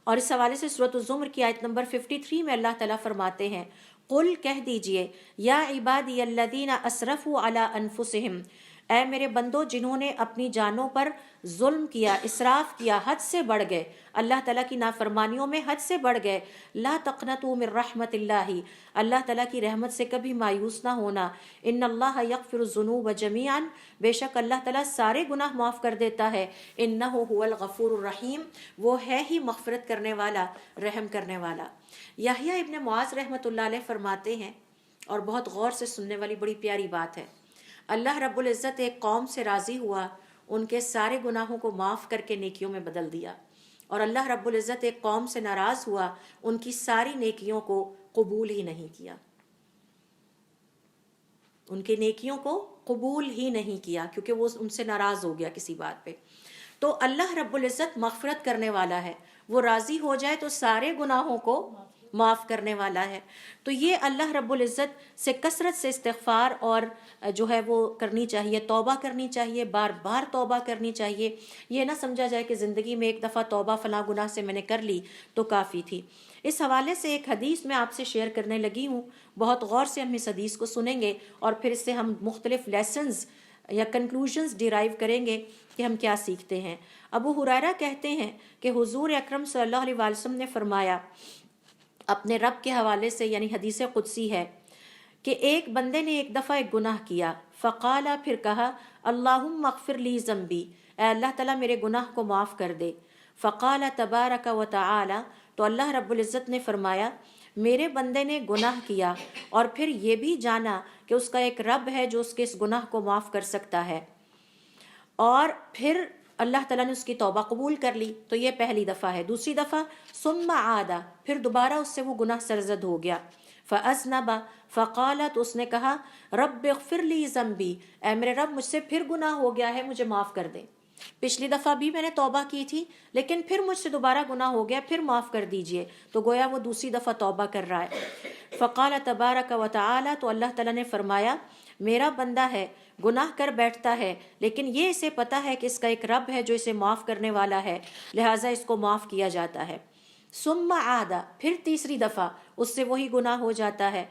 S2: اور اس حوالے سے سورۃ الزمر کی آیت نمبر 53 میں اللہ تعالیٰ فرماتے ہیں، قل کہہ دیجئے، یا عبادی الذین اسرفوا علی انفسہم، اے میرے بندو جنہوں نے اپنی جانوں پر ظلم کیا، اسراف کیا، حد سے بڑھ گئے، اللہ تعالیٰ کی نافرمانیوں میں حد سے بڑھ گئے، لا تقنطوا من رحمت اللہ، اللہ تعالیٰ کی رحمت سے کبھی مایوس نہ ہونا، ان اللہ یغفر الذنوب جمیعا، بے شک اللہ تعالیٰ سارے گناہ معاف کر دیتا ہے، انہ هو الغفور الرحیم، وہ ہے ہی مغفرت کرنے والا، رحم کرنے والا۔ یحییٰ ابن معاذ رحمۃ اللہ علیہ فرماتے ہیں، اور بہت غور سے سننے والی بڑی پیاری بات ہے، اللہ رب العزت ایک قوم سے راضی ہوا، ان کے سارے گناہوں کو معاف کر کے نیکیوں میں بدل دیا، اور اللہ رب العزت ایک قوم سے ناراض ہوا، ان کی ساری نیکیوں کو قبول ہی نہیں کیا، ان کے نیکیوں کو قبول ہی نہیں کیا، کیونکہ وہ ان سے ناراض ہو گیا کسی بات پہ۔ تو اللہ رب العزت مغفرت کرنے والا ہے، وہ راضی ہو جائے تو سارے گناہوں کو معاف کرنے والا ہے۔ تو یہ اللہ رب العزت سے کثرت سے استغفار اور جو ہے وہ کرنی چاہیے، توبہ کرنی چاہیے، بار بار توبہ کرنی چاہیے۔ یہ نہ سمجھا جائے کہ زندگی میں ایک دفعہ توبہ فلاں گناہ سے میں نے کر لی تو کافی تھی۔ اس حوالے سے ایک حدیث میں آپ سے شیئر کرنے لگی ہوں، بہت غور سے ہم اس حدیث کو سنیں گے اور پھر اس سے ہم مختلف لیسنز یا کنکلوژنز ڈیرائیو کریں گے کہ ہم کیا سیکھتے ہیں۔ ابو ہریرہ کہتے ہیں کہ حضور اکرم صلی اللہ علیہ وسلم نے فرمایا اپنے رب کے حوالے سے، یعنی حدیث قدسی ہے، کہ ایک بندے نے ایک دفعہ ایک گناہ کیا، فقالا، پھر کہا، اللہم اغفر لی ذنبی، اے اللہ تعالیٰ میرے گناہ کو معاف کر دے۔ فقال تبارک و تعالی، تو اللہ رب العزت نے فرمایا میرے بندے نے گناہ کیا اور پھر یہ بھی جانا کہ اس کا ایک رب ہے جو اس کے اس گناہ کو معاف کر سکتا ہے، اور پھر اللہ تعالیٰ نے اس کی توبہ قبول کر لی، تو یہ پہلی دفعہ ہے۔ دوسری دفعہ ثم عاد، پھر دوبارہ اس سے وہ گناہ سرزد ہو گیا، فاذنب، فقال، تو اس نے کہا، رب اغفر لی ذنبی، اے میرے رب مجھ سے پھر گناہ ہو گیا ہے، مجھے معاف کر دے، پچھلی دفعہ بھی میں نے توبہ کی تھی لیکن پھر مجھ سے دوبارہ گناہ ہو گیا، پھر معاف کر دیجئے، تو گویا وہ دوسری دفعہ توبہ کر رہا ہے۔ فقال تبارک و تعالی، تو اللہ تعالیٰ نے فرمایا میرا بندہ ہے، گناہ کر بیٹھتا ہے لیکن یہ اسے پتہ ہے کہ اس کا ایک رب ہے جو اسے معاف کرنے والا ہے، لہٰذا اس کو معاف کیا جاتا ہے۔ ثم عاد، پھر تیسری دفعہ اس سے وہی گناہ ہو جاتا ہے،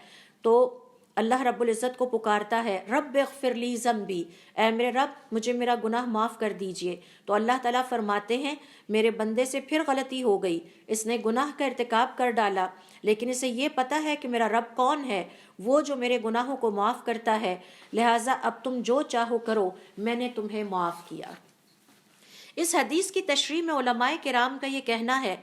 S2: تو اللہ رب العزت کو پکارتا ہے، رب اغفر لی ذنبی، اے میرے رب مجھے میرا گناہ معاف کر دیجئے، تو اللہ تعالیٰ فرماتے ہیں میرے بندے سے پھر غلطی ہو گئی، اس نے گناہ کا ارتکاب کر ڈالا لیکن اسے یہ پتہ ہے کہ میرا رب کون ہے، وہ جو میرے گناہوں کو معاف کرتا ہے، لہٰذا اب تم جو چاہو کرو، میں نے تمہیں معاف کیا۔ اس حدیث کی تشریح میں علماء کرام کا یہ کہنا ہے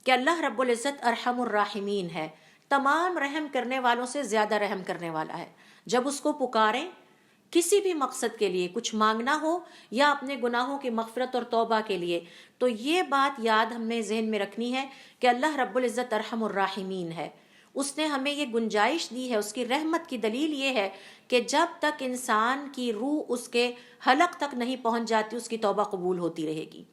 S2: کہ اللہ رب العزت ارحم الراحمین ہے، تمام رحم کرنے والوں سے زیادہ رحم کرنے والا ہے۔ جب اس کو پکاریں کسی بھی مقصد کے لیے، کچھ مانگنا ہو یا اپنے گناہوں کی مغفرت اور توبہ کے لیے، تو یہ بات یاد ہم نے ذہن میں رکھنی ہے کہ اللہ رب العزت ارحم الراحمین ہے۔ اس نے ہمیں یہ گنجائش دی ہے، اس کی رحمت کی دلیل یہ ہے کہ جب تک انسان کی روح اس کے حلق تک نہیں پہنچ جاتی اس کی توبہ قبول ہوتی رہے گی۔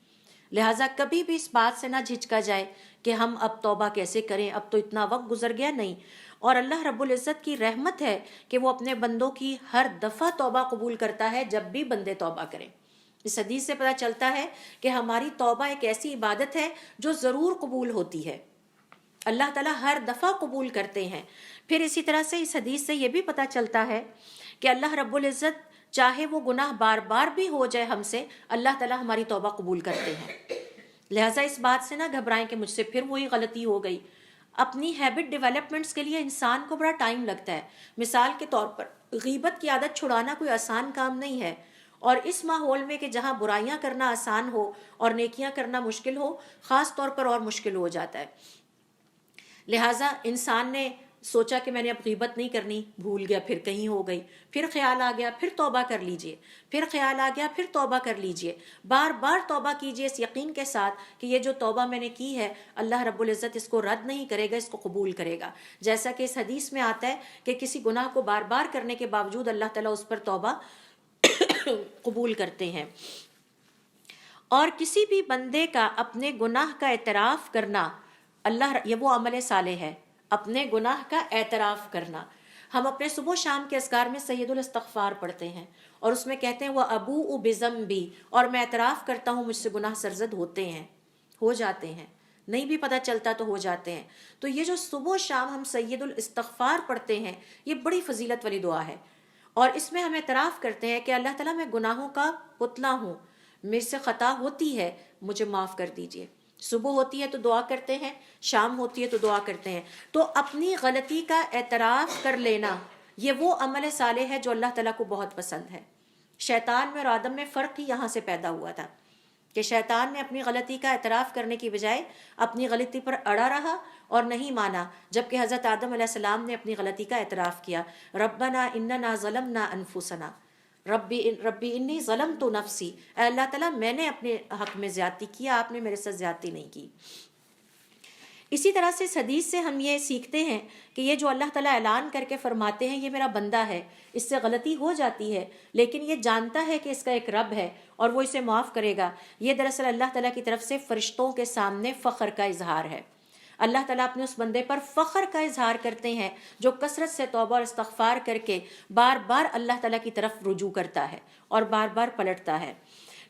S2: لہٰذا کبھی بھی اس بات سے نہ جھجکا جائے کہ ہم اب توبہ کیسے کریں، اب تو اتنا وقت گزر گیا، نہیں۔ اور اللہ رب العزت کی رحمت ہے کہ وہ اپنے بندوں کی ہر دفعہ توبہ قبول کرتا ہے جب بھی بندے توبہ کریں۔ اس حدیث سے پتہ چلتا ہے کہ ہماری توبہ ایک ایسی عبادت ہے جو ضرور قبول ہوتی ہے، اللہ تعالیٰ ہر دفعہ قبول کرتے ہیں۔ پھر اسی طرح سے اس حدیث سے یہ بھی پتہ چلتا ہے کہ اللہ رب العزت چاہے وہ گناہ بار بار بھی ہو جائے ہم سے، اللہ تعالیٰ ہماری توبہ قبول کرتے ہیں۔ لہٰذا اس بات سے نہ گھبرائیں کہ مجھ سے پھر وہی غلطی ہو گئی۔ اپنی ہیبٹ ڈیولپمنٹس کے لیے انسان کو بڑا ٹائم لگتا ہے۔ مثال کے طور پر غیبت کی عادت چھڑانا کوئی آسان کام نہیں ہے، اور اس ماحول میں کہ جہاں برائیاں کرنا آسان ہو اور نیکیاں کرنا مشکل ہو، خاص طور پر اور مشکل ہو جاتا ہے۔ لہٰذا انسان نے سوچا کہ میں نے اب غیبت نہیں کرنی، بھول گیا، پھر کہیں ہو گئی، پھر خیال آ گیا، پھر توبہ کر لیجئے، پھر خیال آ گیا، پھر توبہ کر لیجئے، بار بار توبہ کیجئے اس یقین کے ساتھ کہ یہ جو توبہ میں نے کی ہے اللہ رب العزت اس کو رد نہیں کرے گا، اس کو قبول کرے گا۔ جیسا کہ اس حدیث میں آتا ہے کہ کسی گناہ کو بار بار کرنے کے باوجود اللہ تعالیٰ اس پر توبہ قبول کرتے ہیں۔ اور کسی بھی بندے کا اپنے گناہ کا اعتراف کرنا اللہ یہ وہ عمل صالح ہے، اپنے گناہ کا اعتراف کرنا۔ ہم اپنے صبح و شام کے اذکار میں سید الاستغفار پڑھتے ہیں اور اس میں کہتے ہیں وہ ابو بذنبی، اور میں اعتراف کرتا ہوں مجھ سے گناہ سرزد ہوتے ہیں، ہو جاتے ہیں، نہیں بھی پتہ چلتا تو ہو جاتے ہیں۔ تو یہ جو صبح و شام ہم سید الاستغفار پڑھتے ہیں، یہ بڑی فضیلت والی دعا ہے، اور اس میں ہم اعتراف کرتے ہیں کہ اللہ تعالیٰ میں گناہوں کا پتلا ہوں، میرے سے خطا ہوتی ہے، مجھے معاف کر دیجئے۔ صبح ہوتی ہے تو دعا کرتے ہیں، شام ہوتی ہے تو دعا کرتے ہیں۔ تو اپنی غلطی کا اعتراف کر لینا یہ وہ عمل صالح ہے جو اللہ تعالیٰ کو بہت پسند ہے۔ شیطان میں اور آدم میں فرق ہی یہاں سے پیدا ہوا تھا کہ شیطان نے اپنی غلطی کا اعتراف کرنے کی بجائے اپنی غلطی پر اڑا رہا اور نہیں مانا، جبکہ حضرت آدم علیہ السلام نے اپنی غلطی کا اعتراف کیا۔ ربنا اننا ظلمنا انفسنا ربی انی ظلمت نفسی، اے اللہ تعالیٰ میں نے اپنے حق میں زیادتی کیا، آپ نے میرے ساتھ زیادتی نہیں کی۔ اسی طرح سے اس حدیث سے ہم یہ سیکھتے ہیں کہ یہ جو اللہ تعالیٰ اعلان کر کے فرماتے ہیں یہ میرا بندہ ہے، اس سے غلطی ہو جاتی ہے لیکن یہ جانتا ہے کہ اس کا ایک رب ہے اور وہ اسے معاف کرے گا، یہ دراصل اللہ تعالیٰ کی طرف سے فرشتوں کے سامنے فخر کا اظہار ہے۔ اللہ تعالیٰ اپنے اس بندے پر فخر کا اظہار کرتے ہیں جو کثرت سے توبہ اور استغفار کر کے بار بار اللہ تعالیٰ کی طرف رجوع کرتا ہے اور بار بار پلٹتا ہے۔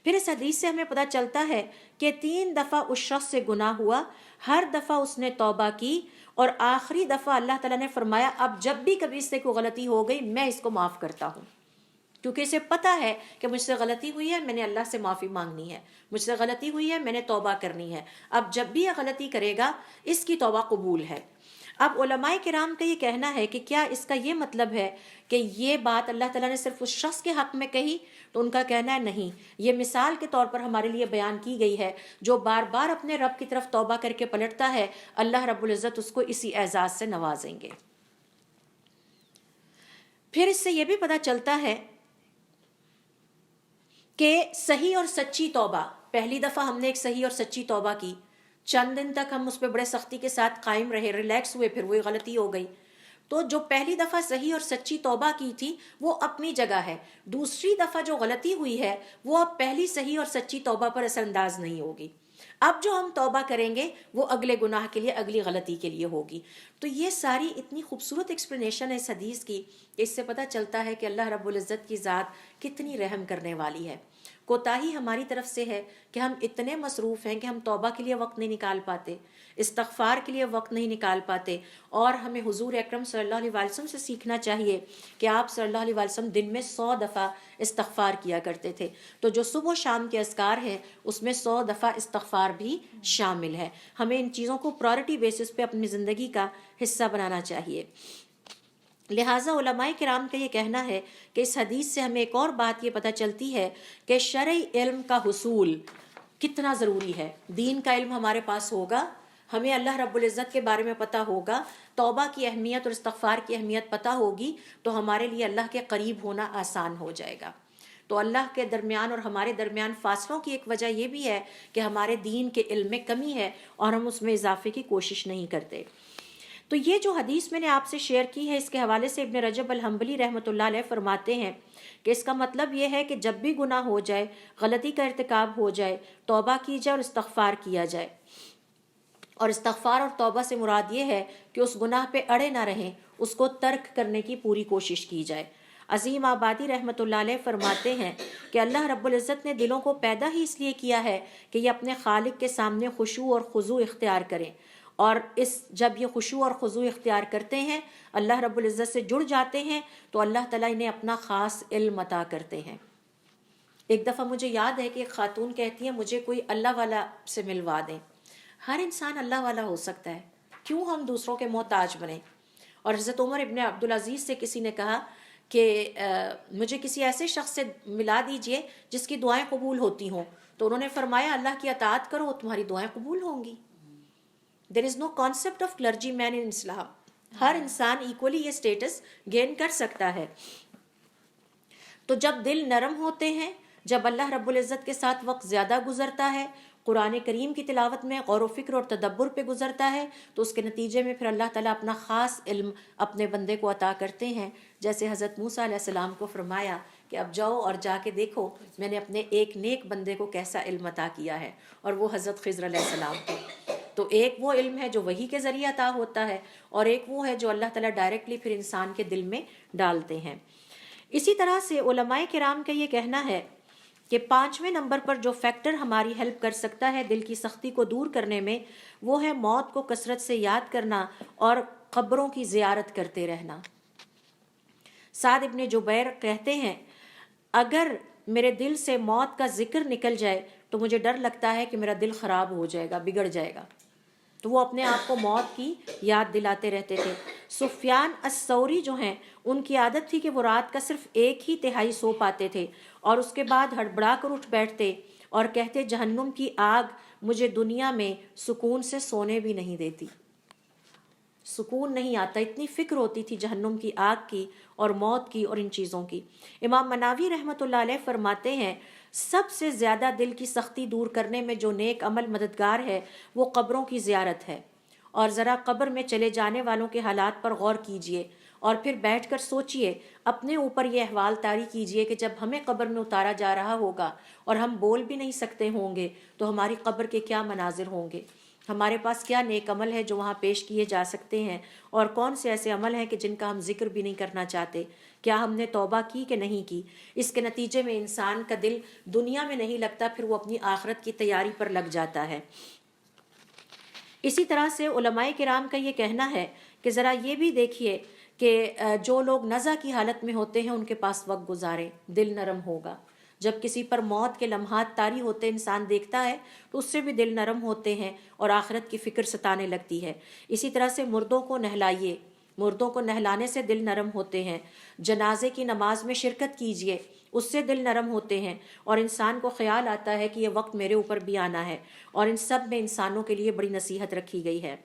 S2: پھر اس حدیث سے ہمیں پتہ چلتا ہے کہ 3 دفعہ اس شخص سے گناہ ہوا، ہر دفعہ اس نے توبہ کی، اور آخری دفعہ اللہ تعالیٰ نے فرمایا اب جب بھی کبھی اس سے کوئی غلطی ہو گئی میں اس کو معاف کرتا ہوں، کیونکہ اسے پتہ ہے کہ مجھ سے غلطی ہوئی ہے، میں نے اللہ سے معافی مانگنی ہے، مجھ سے غلطی ہوئی ہے، میں نے توبہ کرنی ہے، اب جب بھی یہ غلطی کرے گا اس کی توبہ قبول ہے۔ اب علماء کرام کا یہ کہنا ہے کہ کیا اس کا یہ مطلب ہے کہ یہ بات اللہ تعالیٰ نے صرف اس شخص کے حق میں کہی؟ تو ان کا کہنا ہے نہیں، یہ مثال کے طور پر ہمارے لیے بیان کی گئی ہے، جو بار بار اپنے رب کی طرف توبہ کر کے پلٹتا ہے اللہ رب العزت اس کو اسی اعزاز سے نوازیں گے۔ پھر اس سے یہ بھی پتہ چلتا ہے کہ صحیح اور سچی توبہ، پہلی دفعہ ہم نے ایک صحیح اور سچی توبہ کی، چند دن تک ہم اس پہ بڑے سختی کے ساتھ قائم رہے، ریلیکس ہوئے، پھر وہی غلطی ہو گئی۔ تو جو پہلی دفعہ صحیح اور سچی توبہ کی تھی وہ اپنی جگہ ہے، دوسری دفعہ جو غلطی ہوئی ہے وہ اب پہلی صحیح اور سچی توبہ پر اثر انداز نہیں ہوگی۔ اب جو ہم توبہ کریں گے وہ اگلے گناہ کے لیے، اگلی غلطی کے لیے ہوگی۔ تو یہ ساری اتنی خوبصورت ایکسپلینیشن ہے اس حدیث کی، اس سے پتہ چلتا ہے کہ اللہ رب العزت کی ذات کتنی رحم کرنے والی ہے۔ کوتاہی ہماری طرف سے ہے کہ ہم اتنے مصروف ہیں کہ ہم توبہ کے لیے وقت نہیں نکال پاتے، استغفار کے لیے وقت نہیں نکال پاتے، اور ہمیں حضور اکرم صلی اللہ علیہ وسلم سے سیکھنا چاہیے کہ آپ صلی اللہ علیہ وسلم دن میں 100 دفعہ استغفار کیا کرتے تھے۔ تو جو صبح و شام کے اذکار ہیں اس میں 100 دفعہ استغفار بھی شامل ہے۔ ہمیں ان چیزوں کو پرائرٹی بیسس پہ اپنی زندگی کا حصہ بنانا چاہیے۔ لہٰذا علماء کرام کا یہ کہنا ہے کہ اس حدیث سے ہمیں ایک اور بات یہ پتہ چلتی ہے کہ شرعی علم کا حصول کتنا ضروری ہے۔ دین کا علم ہمارے پاس ہوگا، ہمیں اللہ رب العزت کے بارے میں پتہ ہوگا، توبہ کی اہمیت اور استغفار کی اہمیت پتہ ہوگی، تو ہمارے لیے اللہ کے قریب ہونا آسان ہو جائے گا۔ تو اللہ کے درمیان اور ہمارے درمیان فاصلوں کی ایک وجہ یہ بھی ہے کہ ہمارے دین کے علم میں کمی ہے اور ہم اس میں اضافے کی کوشش نہیں کرتے۔ تو یہ جو حدیث میں نے آپ سے شیئر کی ہے، اس کے حوالے سے ابن رجب الحنبلی رحمۃ اللہ علیہ فرماتے ہیں کہ اس کا مطلب یہ ہے کہ جب بھی گناہ ہو جائے، غلطی کا ارتکاب ہو جائے، توبہ کی جائے اور استغفار کیا جائے۔ اور استغفار اور توبہ سے مراد یہ ہے کہ اس گناہ پہ اڑے نہ رہیں، اس کو ترک کرنے کی پوری کوشش کی جائے۔ عظیم آبادی رحمۃ اللہ علیہ فرماتے ہیں کہ اللہ رب العزت نے دلوں کو پیدا ہی اس لیے کیا ہے کہ یہ اپنے خالق کے سامنے خشوع اور خضوع اختیار کریں، اور جب یہ خشوع اور خضوع اختیار کرتے ہیں، اللہ رب العزت سے جڑ جاتے ہیں، تو اللہ تعالیٰ انہیں اپنا خاص علم عطا کرتے ہیں۔ ایک دفعہ مجھے یاد ہے کہ ایک خاتون کہتی ہے مجھے کوئی اللہ والا سے ملوا دیں۔ ہر انسان اللہ والا ہو سکتا ہے، کیوں ہم دوسروں کے محتاج بنیں؟ اور حضرت عمر ابن عبدالعزیز سے کسی نے کہا کہ مجھے کسی ایسے شخص سے ملا دیجئے جس کی دعائیں قبول ہوتی ہوں، تو انہوں نے فرمایا اللہ کی اطاعت کرو، تمہاری دعائیں قبول ہوں گی۔ There is no concept of clergyman in Islam. ہر انسان ایکولی یہ سٹیٹس گین کر سکتا ہے۔ تو جب دل نرم ہوتے ہیں، جب اللہ رب العزت کے ساتھ وقت زیادہ گزرتا ہے، قرآن کریم کی تلاوت میں غور و فکر اور تدبر پہ گزرتا ہے، تو اس کے نتیجے میں پھر اللہ تعالیٰ اپنا خاص علم اپنے بندے کو عطا کرتے ہیں، جیسے حضرت موسیٰ علیہ السلام کو فرمایا کہ اب جاؤ اور جا کے دیکھو میں نے اپنے ایک نیک بندے کو کیسا علم عطا کیا ہے، اور وہ حضرت خضر علیہ السلام کو۔ تو ایک وہ علم ہے جو وحی کے ذریعے عطا ہوتا ہے، اور ایک وہ ہے جو اللہ تعالیٰ ڈائریکٹلی پھر انسان کے دل میں ڈالتے ہیں۔ اسی طرح سے علماء کرام کا یہ کہنا ہے کہ 5ویں نمبر پر جو فیکٹر ہماری ہیلپ کر سکتا ہے دل کی سختی کو دور کرنے میں، وہ ہے موت کو کثرت سے یاد کرنا اور قبروں کی زیارت کرتے رہنا۔ سعد ابن جبیر کہتے ہیں اگر میرے دل سے موت کا ذکر نکل جائے تو مجھے ڈر لگتا ہے کہ میرا دل خراب ہو جائے گا، بگڑ جائے گا۔ تو وہ اپنے آپ کو موت کی یاد دلاتے رہتے تھے۔ سفیان الثوری جو ہیں، ان کی عادت تھی کہ وہ رات کا صرف 1/3 سو پاتے تھے اور اس کے بعد ہڑبڑا کر اٹھ بیٹھتے اور کہتے جہنم کی آگ مجھے دنیا میں سکون سے سونے بھی نہیں دیتی، سکون نہیں آتا، اتنی فکر ہوتی تھی جہنم کی آگ کی اور موت کی اور ان چیزوں کی۔ امام مناوی رحمۃ اللہ علیہ فرماتے ہیں سب سے زیادہ دل کی سختی دور کرنے میں جو نیک عمل مددگار ہے وہ قبروں کی زیارت ہے۔ اور ذرا قبر میں چلے جانے والوں کے حالات پر غور کیجئے اور پھر بیٹھ کر سوچئے، اپنے اوپر یہ احوال طاری کیجئے کہ جب ہمیں قبر میں اتارا جا رہا ہوگا اور ہم بول بھی نہیں سکتے ہوں گے تو ہماری قبر کے کیا مناظر ہوں گے، ہمارے پاس کیا نیک عمل ہے جو وہاں پیش کیے جا سکتے ہیں، اور کون سے ایسے عمل ہیں کہ جن کا ہم ذکر بھی نہیں کرنا چاہتے، کیا ہم نے توبہ کی کہ نہیں کی۔ اس کے نتیجے میں انسان کا دل دنیا میں نہیں لگتا، پھر وہ اپنی آخرت کی تیاری پر لگ جاتا ہے۔ اسی طرح سے علماء کرام کا یہ کہنا ہے کہ ذرا یہ بھی دیکھیے کہ جو لوگ نزع کی حالت میں ہوتے ہیں ان کے پاس وقت گزاریں، دل نرم ہوگا۔ جب کسی پر موت کے لمحات طاری ہوتے انسان دیکھتا ہے تو اس سے بھی دل نرم ہوتے ہیں اور آخرت کی فکر ستانے لگتی ہے۔ اسی طرح سے مردوں کو نہلائیے، مردوں کو نہلانے سے دل نرم ہوتے ہیں۔ جنازے کی نماز میں شرکت کیجیے، اس سے دل نرم ہوتے ہیں اور انسان کو خیال آتا ہے کہ یہ وقت میرے اوپر بھی آنا ہے، اور ان سب میں انسانوں کے لیے بڑی نصیحت رکھی گئی ہے۔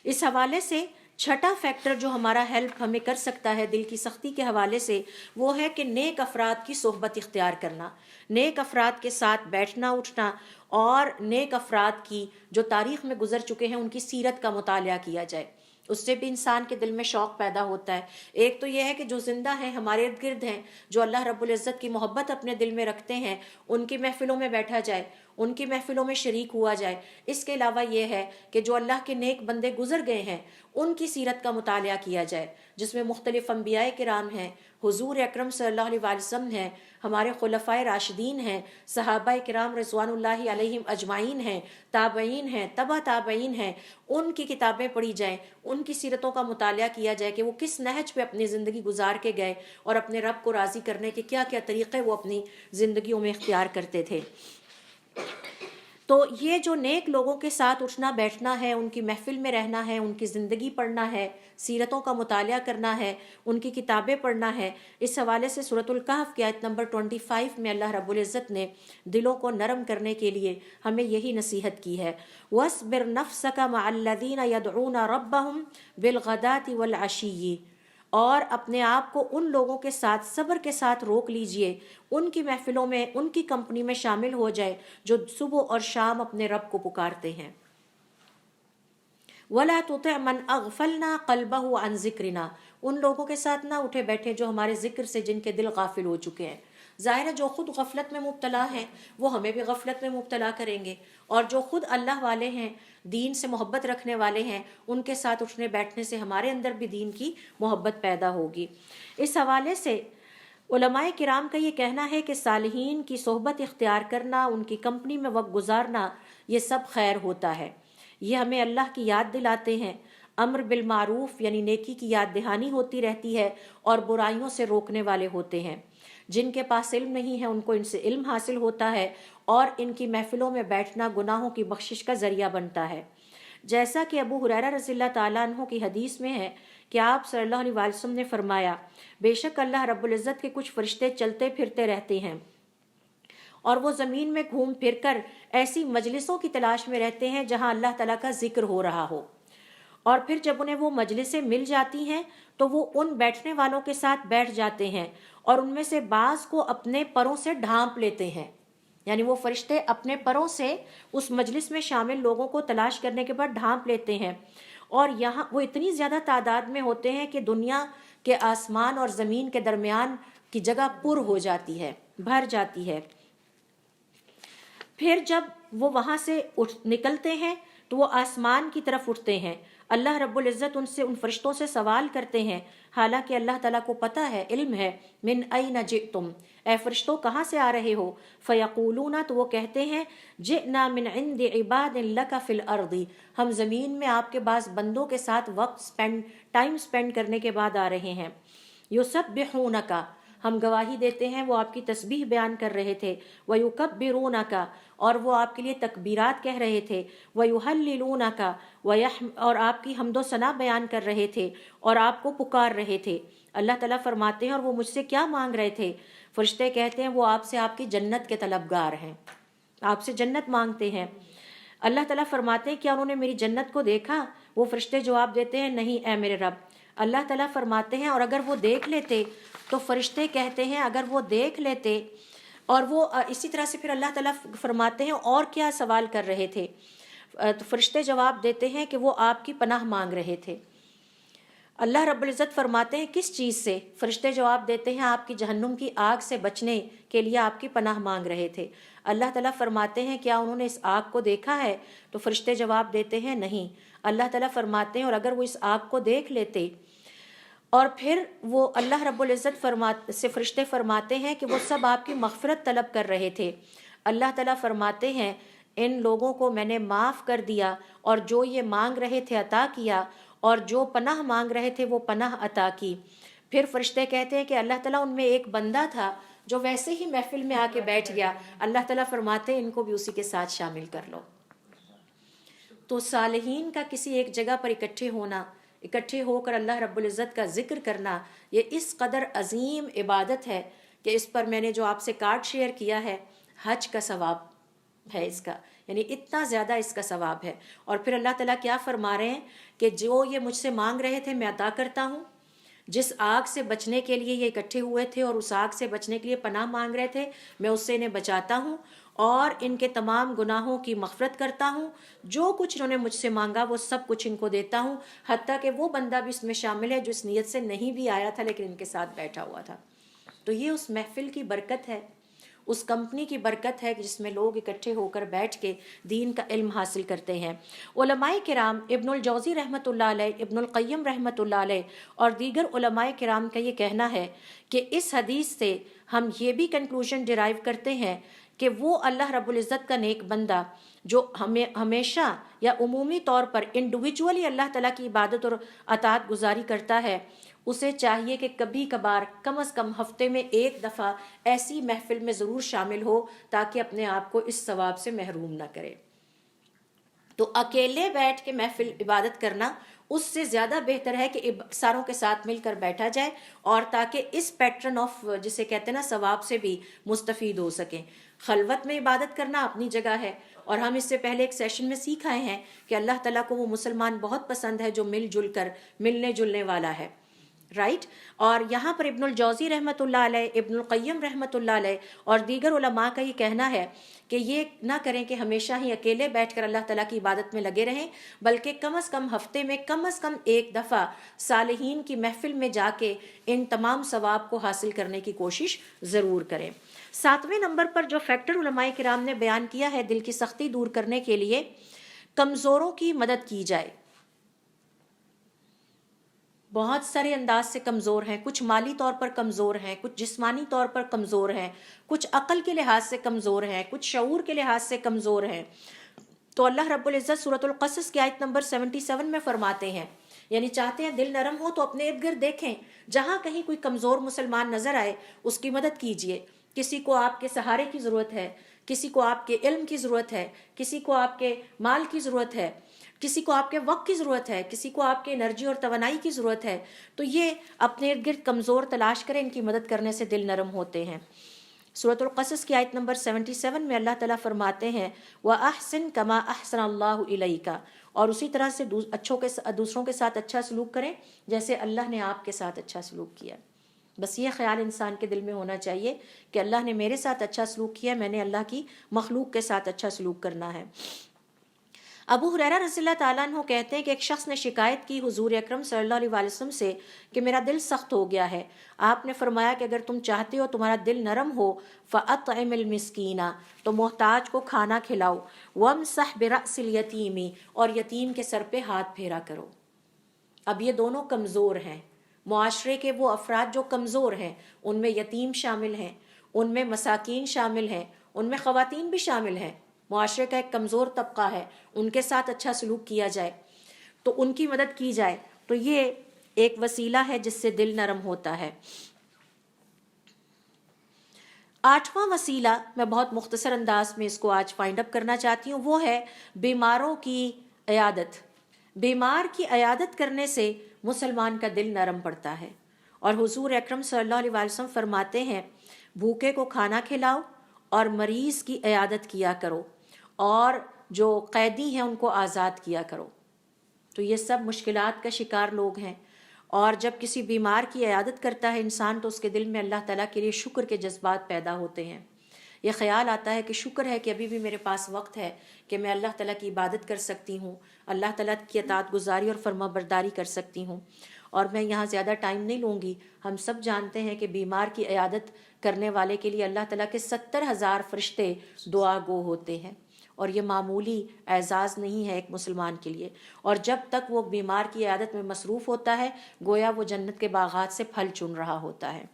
S2: اس حوالے سے 6واں فیکٹر جو ہمارا ہیلپ ہمیں کر سکتا ہے دل کی سختی کے حوالے سے، وہ ہے کہ نیک افراد کی صحبت اختیار کرنا، نیک افراد کے ساتھ بیٹھنا اٹھنا، اور نیک افراد کی جو تاریخ میں گزر چکے ہیں ان کی سیرت کا مطالعہ کیا جائے، اس سے بھی انسان کے دل میں شوق پیدا ہوتا ہے۔ ایک تو یہ ہے کہ جو زندہ ہیں ہمارے ارد گرد ہیں، جو اللہ رب العزت کی محبت اپنے دل میں رکھتے ہیں، ان کی محفلوں میں بیٹھا جائے، ان کی محفلوں میں شریک ہوا جائے۔ اس کے علاوہ یہ ہے کہ جو اللہ کے نیک بندے گزر گئے ہیں ان کی سیرت کا مطالعہ کیا جائے، جس میں مختلف انبیاء کرام ہیں، حضور اکرم صلی اللہ علیہ وسلم ہیں، ہمارے خلفائے راشدین ہیں، صحابہ کرام رضوان اللہ علیہم اجمعین ہیں، تابعین ہیں، تبع تابعین ہیں، ان کی کتابیں پڑھی جائیں، ان کی سیرتوں کا مطالعہ کیا جائے کہ وہ کس نہج پہ اپنی زندگی گزار کے گئے اور اپنے رب کو راضی کرنے کے کیا کیا طریقے وہ اپنی زندگیوں میں اختیار کرتے تھے۔ تو یہ جو نیک لوگوں کے ساتھ اٹھنا بیٹھنا ہے، ان کی محفل میں رہنا ہے، ان کی زندگی پڑھنا ہے، سیرتوں کا مطالعہ کرنا ہے، ان کی کتابیں پڑھنا ہے، اس حوالے سے سورۃ الکہف کی آیت نمبر 25 میں اللہ رب العزت نے دلوں کو نرم کرنے کے لیے ہمیں یہی نصیحت کی ہے، وَاصْبِرْ نَفْسَكَ مَعَ الَّذِينَ يَدْعُونَ رَبَّهُمْ بِالْغَدَاةِ وَالْعَشِيِّ، اور اپنے آپ کو ان لوگوں کے ساتھ صبر کے ساتھ روک لیجئے، ان کی محفلوں میں، ان کی کمپنی میں شامل ہو جائے جو صبح اور شام اپنے رب کو پکارتے ہیں۔ وَلَا تُطِعْ مَنْ أَغْفَلْنَا قَلْبَهُ عَنْ ذِكْرِنَا، ان لوگوں کے ساتھ نہ اٹھے بیٹھے جو ہمارے ذکر سے جن کے دل غافل ہو چکے ہیں۔ ظاہر ہے جو خود غفلت میں مبتلا ہیں وہ ہمیں بھی غفلت میں مبتلا کریں گے، اور جو خود اللہ والے ہیں، دین سے محبت رکھنے والے ہیں، ان کے ساتھ اٹھنے بیٹھنے سے ہمارے اندر بھی دین کی محبت پیدا ہوگی۔ اس حوالے سے علماء کرام کا یہ کہنا ہے کہ صالحین کی صحبت اختیار کرنا، ان کی کمپنی میں وقت گزارنا، یہ سب خیر ہوتا ہے۔ یہ ہمیں اللہ کی یاد دلاتے ہیں، امر بالمعروف یعنی نیکی کی یاد دہانی ہوتی رہتی ہے، اور برائیوں سے روکنے والے ہوتے ہیں۔ جن کے پاس علم نہیں ہے ان کو ان سے علم حاصل ہوتا ہے، اور ان کی محفلوں میں بیٹھنا گناہوں کی بخشش کا ذریعہ بنتا ہے۔ جیسا کہ ابو ہریرہ رضی اللہ تعالیٰ عنہ کی حدیث میں ہے کہ آپ صلی اللہ علیہ وسلم نے فرمایا، بے شک اللہ رب العزت کے کچھ فرشتے چلتے پھرتے رہتے ہیں اور وہ زمین میں گھوم پھر کر ایسی مجلسوں کی تلاش میں رہتے ہیں جہاں اللہ تعالیٰ کا ذکر ہو رہا ہو، اور پھر جب انہیں وہ مجلسیں مل جاتی ہیں تو وہ ان بیٹھنے والوں کے ساتھ بیٹھ جاتے ہیں، اور ان میں سے بعض کو اپنے پروں سے ڈھانپ لیتے ہیں، یعنی وہ فرشتے اپنے پروں سے اس مجلس میں شامل لوگوں کو تلاش کرنے کے بعد ڈھانپ لیتے ہیں، اور یہاں وہ اتنی زیادہ تعداد میں ہوتے ہیں کہ دنیا کے آسمان اور زمین کے درمیان کی جگہ پر ہو جاتی ہے، بھر جاتی ہے۔ پھر جب وہ وہاں سے نکلتے ہیں تو وہ آسمان کی طرف اٹھتے ہیں. اللہ رب العزت ان فرشتوں سے سوال کرتے ہیں، حالانکہ اللہ تعالیٰ کو پتہ ہے، علم ہے، من این جئتم، اے فرشتوں کہاں سے آ رہے ہو؟ فیقولون، تو وہ کہتے ہیں، جئنا من عند عباد لک فی الارض، ہم زمین میں آپ کے بعض بندوں کے ساتھ ٹائم سپینڈ کرنے کے بعد آ رہے ہیں. یسبحونک، ہم گواہی دیتے ہیں وہ آپ کی تسبیح بیان کر رہے تھے. وَيُكَبِّرُونَكَ، اور وہ آپ کے لیے تکبیرات کہہ رہے تھے. وَيُحَلِّلُونَكَ، اور آپ کی حمد و ثنا بیان کر رہے تھے اور آپ کو پکار رہے تھے. اللہ تعالیٰ فرماتے ہیں اور وہ مجھ سے کیا مانگ رہے تھے؟ فرشتے کہتے ہیں وہ آپ سے آپ کی جنت کے طلبگار ہیں، آپ سے جنت مانگتے ہیں. اللہ تعالیٰ فرماتے ہیں کیا انہوں نے میری جنت کو دیکھا؟ وہ فرشتے جواب دیتے ہیں نہیں اے میرے رب. اللہ تعالیٰ فرماتے ہیں اور اگر وہ دیکھ لیتے، تو فرشتے کہتے ہیں اگر وہ دیکھ لیتے، اور وہ اسی طرح سے پھر اللہ تعالیٰ فرماتے ہیں اور کیا سوال کر رہے تھے؟ تو فرشتے جواب دیتے ہیں کہ وہ آپ کی پناہ مانگ رہے تھے. اللہ رب العزت فرماتے ہیں کس چیز سے؟ فرشتے جواب دیتے ہیں آپ کی جہنم کی آگ سے بچنے کے لیے آپ کی پناہ مانگ رہے تھے. اللہ تعالیٰ فرماتے ہیں کیا انہوں نے اس آگ کو دیکھا ہے؟ تو فرشتے جواب دیتے ہیں نہیں. اللہ تعالیٰ فرماتے ہیں اور اگر وہ اس آگ کو دیکھ لیتے، اور پھر وہ اللہ رب العزت سے فرشتے فرماتے ہیں کہ وہ سب آپ کی مغفرت طلب کر رہے تھے. اللہ تعالیٰ فرماتے ہیں ان لوگوں کو میں نے معاف کر دیا، اور جو یہ مانگ رہے تھے عطا کیا، اور جو پناہ مانگ رہے تھے وہ پناہ عطا کی. پھر فرشتے کہتے ہیں کہ اللہ تعالیٰ ان میں ایک بندہ تھا جو ویسے ہی محفل میں آ کے بیٹھ گیا. اللہ تعالیٰ فرماتے ہیں ان کو بھی اسی کے ساتھ شامل کر لو. تو صالحین کا کسی ایک جگہ پر اکٹھے ہو کر اللہ رب العزت کا ذکر کرنا، یہ اس قدر عظیم عبادت ہے کہ اس پر میں نے جو آپ سے کارڈ شیئر کیا ہے، حج کا ثواب ہے اس کا، یعنی اتنا زیادہ اس کا ثواب ہے. اور پھر اللہ تعالیٰ کیا فرما رہے ہیں کہ جو یہ مجھ سے مانگ رہے تھے میں عطا کرتا ہوں. جس آگ سے بچنے کے لیے یہ اکٹھے ہوئے تھے اور اس آگ سے بچنے کے لیے پناہ مانگ رہے تھے، میں اس سے انہیں بچاتا ہوں اور ان کے تمام گناہوں کی مغفرت کرتا ہوں. جو کچھ انہوں نے مجھ سے مانگا وہ سب کچھ ان کو دیتا ہوں، حتیٰ کہ وہ بندہ بھی اس میں شامل ہے جو اس نیت سے نہیں بھی آیا تھا لیکن ان کے ساتھ بیٹھا ہوا تھا. تو یہ اس محفل کی برکت ہے، اس کمپنی کی برکت ہے جس میں لوگ اکٹھے ہو کر بیٹھ کے دین کا علم حاصل کرتے ہیں. علماء کرام ابن الجوزی رحمۃ اللہ علیہ، ابن القیم رحمۃ اللہ علیہ اور دیگر علماء کرام کا یہ کہنا ہے کہ اس حدیث سے ہم یہ بھی کنکلوژن ڈرائیو کرتے ہیں کہ وہ اللہ رب العزت کا نیک بندہ جو ہمیشہ یا عمومی طور پر انڈیویجولی اللہ تعالیٰ کی عبادت اور اطاعت گزاری کرتا ہے، اسے چاہیے کہ کبھی کبھار کم از کم ہفتے میں ایک دفعہ ایسی محفل میں ضرور شامل ہو تاکہ اپنے آپ کو اس ثواب سے محروم نہ کرے. تو اکیلے بیٹھ کے محفل عبادت کرنا اس سے زیادہ بہتر ہے کہ ساروں کے ساتھ مل کر بیٹھا جائے، اور تاکہ اس پیٹرن آف جسے کہتے ہیں نا ثواب سے بھی مستفید ہو سکیں. خلوت میں عبادت کرنا اپنی جگہ ہے، اور ہم اس سے پہلے ایک سیشن میں سیکھ آئے ہیں کہ اللہ تعالیٰ کو وہ مسلمان بہت پسند ہے جو مل جل کر ملنے جلنے والا ہے، رائٹ. اور یہاں پر ابن الجوزی رحمۃ اللہ علیہ، ابن القیم رحمۃ اللہ علیہ اور دیگر علماء کا یہ کہنا ہے کہ یہ نہ کریں کہ ہمیشہ ہی اکیلے بیٹھ کر اللہ تعالیٰ کی عبادت میں لگے رہیں، بلکہ کم از کم ہفتے میں کم از کم ایک دفعہ صالحین کی محفل میں جا کے ان تمام ثواب کو حاصل کرنے کی کوشش ضرور کریں. 7ویں نمبر پر جو فیکٹر علماء کرام نے بیان کیا ہے دل کی سختی دور کرنے کے لیے، کمزوروں کی مدد کی جائے. بہت سارے انداز سے کمزور ہیں، کچھ مالی طور پر کمزور ہیں، کچھ جسمانی طور پر کمزور ہیں، کچھ عقل کے لحاظ سے کمزور ہیں، کچھ شعور کے لحاظ سے کمزور ہیں. تو اللہ رب العزت سورۃ القصص کی آیت نمبر 77 میں فرماتے ہیں، یعنی چاہتے ہیں دل نرم ہو تو اپنے ارد گرد دیکھیں، جہاں کہیں کوئی کمزور مسلمان نظر آئے اس کی مدد کیجیے. کسی کو آپ کے سہارے کی ضرورت ہے، کسی کو آپ کے علم کی ضرورت ہے، کسی کو آپ کے مال کی ضرورت ہے، کسی کو آپ کے وقت کی ضرورت ہے، کسی کو آپ کے انرجی اور توانائی کی ضرورت ہے، تو یہ اپنے ارد گرد کمزور تلاش کریں، ان کی مدد کرنے سے دل نرم ہوتے ہیں. سورۃ القصص کی آیت نمبر 77 میں اللہ تعالیٰ فرماتے ہیں وَأَحْسِن كَمَا أَحْسَنَ اللَّهُ إِلَيْكَ، اور اسی طرح سے دوسروں کے ساتھ اچھا سلوک کریں جیسے اللہ نے آپ کے ساتھ اچھا سلوک کیا. بس یہ خیال انسان کے دل میں ہونا چاہیے کہ اللہ نے میرے ساتھ اچھا سلوک کیا، میں نے اللہ کی مخلوق کے ساتھ اچھا سلوک کرنا ہے. ابو ہریرہ رضی اللہ تعالیٰ عنہ کہتے ہیں کہ ایک شخص نے شکایت کی حضور اکرم صلی اللہ علیہ وسلم سے کہ میرا دل سخت ہو گیا ہے. آپ نے فرمایا کہ اگر تم چاہتے ہو تمہارا دل نرم ہو فَأَطْعِمِ الْمِسْكِينَ، تو محتاج کو کھانا کھلاؤ، وَامْسَحْ بِرَأْسِ الْيَتِيمِ، اور یتیم کے سر پہ ہاتھ پھیرا کرو. اب یہ دونوں کمزور ہیں، معاشرے کے وہ افراد جو کمزور ہیں، ان میں یتیم شامل ہیں، ان میں مساکین شامل ہیں، ان میں خواتین بھی شامل ہیں. معاشرے کا ایک کمزور طبقہ ہے، ان کے ساتھ اچھا سلوک کیا جائے تو ان کی مدد کی جائے، تو یہ ایک وسیلہ ہے جس سے دل نرم ہوتا ہے. 8واں وسیلہ میں بہت مختصر انداز میں اس کو آج فائنڈ اپ کرنا چاہتی ہوں، وہ ہے بیماروں کی عیادت. بیمار کی عیادت کرنے سے مسلمان کا دل نرم پڑتا ہے. اور حضور اکرم صلی اللہ علیہ وسلم فرماتے ہیں بھوکے کو کھانا کھلاؤ اور مریض کی عیادت کیا کرو، اور جو قیدی ہیں ان کو آزاد کیا کرو. تو یہ سب مشکلات کا شکار لوگ ہیں، اور جب کسی بیمار کی عیادت کرتا ہے انسان تو اس کے دل میں اللہ تعالیٰ کے لیے شکر کے جذبات پیدا ہوتے ہیں. یہ خیال آتا ہے کہ شکر ہے کہ ابھی بھی میرے پاس وقت ہے کہ میں اللہ تعالیٰ کی عبادت کر سکتی ہوں، اللہ تعالیٰ کی اطاعت گزاری اور فرما برداری کر سکتی ہوں. اور میں یہاں زیادہ ٹائم نہیں لوں گی. ہم سب جانتے ہیں کہ بیمار کی عیادت کرنے والے کے لیے اللہ تعالیٰ کے 70,000 فرشتے دعا گو ہوتے ہیں، اور یہ معمولی اعزاز نہیں ہے ایک مسلمان کے لیے. اور جب تک وہ بیمار کی عیادت میں مصروف ہوتا ہے گویا وہ جنت کے باغات سے پھل چن رہا ہوتا ہے.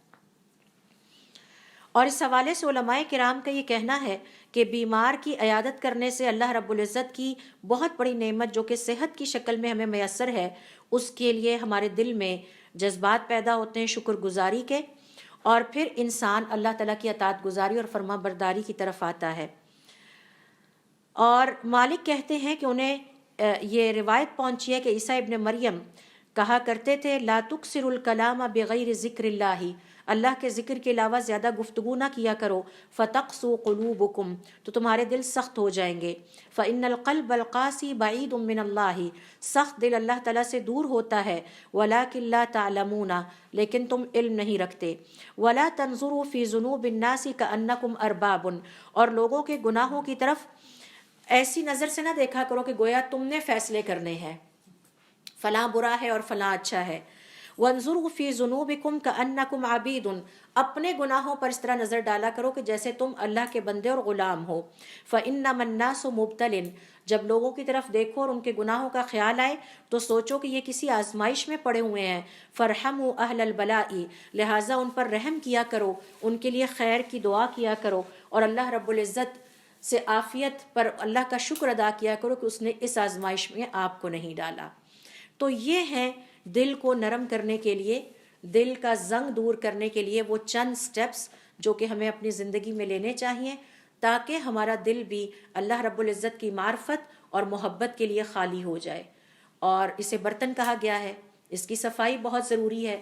S2: اور اس حوالے سے علماء کرام کا یہ کہنا ہے کہ بیمار کی عیادت کرنے سے اللہ رب العزت کی بہت بڑی نعمت جو کہ صحت کی شکل میں ہمیں میسر ہے، اس کے لیے ہمارے دل میں جذبات پیدا ہوتے ہیں شکر گزاری کے، اور پھر انسان اللہ تعالیٰ کی اطاعت گزاری اور فرما برداری کی طرف آتا ہے. اور مالک کہتے ہیں کہ انہیں یہ روایت پہنچی ہے کہ عیسیٰ ابن مریم کہا کرتے تھے لا تکثر الکلام بغیر ذکر اللہ، اللہ کے ذکر کے علاوہ زیادہ گفتگو نہ کیا کرو، فتقسو قلوبکم، تو تمہارے دل سخت ہو جائیں گے. فإن القلب القاسي بعید من اللہ، سخت دل اللہ تعالیٰ سے دور ہوتا ہے. ولکن لا تعلمون، لیکن تم علم نہیں رکھتے. ولا تنظروا فی ذنوب الناس کأنکم ارباب، اور لوگوں کے گناہوں کی طرف ایسی نظر سے نہ دیکھا کرو کہ گویا تم نے فیصلے کرنے ہیں، فلاں برا ہے اور فلاں اچھا ہے. وانظروا فی ذنوبکم کأنکم عبید، اپنے گناہوں پر اس طرح نظر ڈالا کرو کہ جیسے تم اللہ کے بندے اور غلام ہو. فإنما الناس مبتل، جب لوگوں کی طرف دیکھو اور ان کے گناہوں کا خیال آئے تو سوچو کہ یہ کسی آزمائش میں پڑے ہوئے ہیں. فرحموا اہل البلاء، لہٰذا ان پر رحم کیا کرو، ان کے لیے خیر کی دعا کیا کرو، اور اللہ رب العزت سے عافیت پر اللہ کا شکر ادا کیا کرو کہ اس نے اس آزمائش میں آپ کو نہیں ڈالا. تو یہ ہیں دل کو نرم کرنے کے لیے، دل کا زنگ دور کرنے کے لیے وہ چند سٹیپس جو کہ ہمیں اپنی زندگی میں لینے چاہیے تاکہ ہمارا دل بھی اللہ رب العزت کی معرفت اور محبت کے لیے خالی ہو جائے. اور اسے برتن کہا گیا ہے، اس کی صفائی بہت ضروری ہے.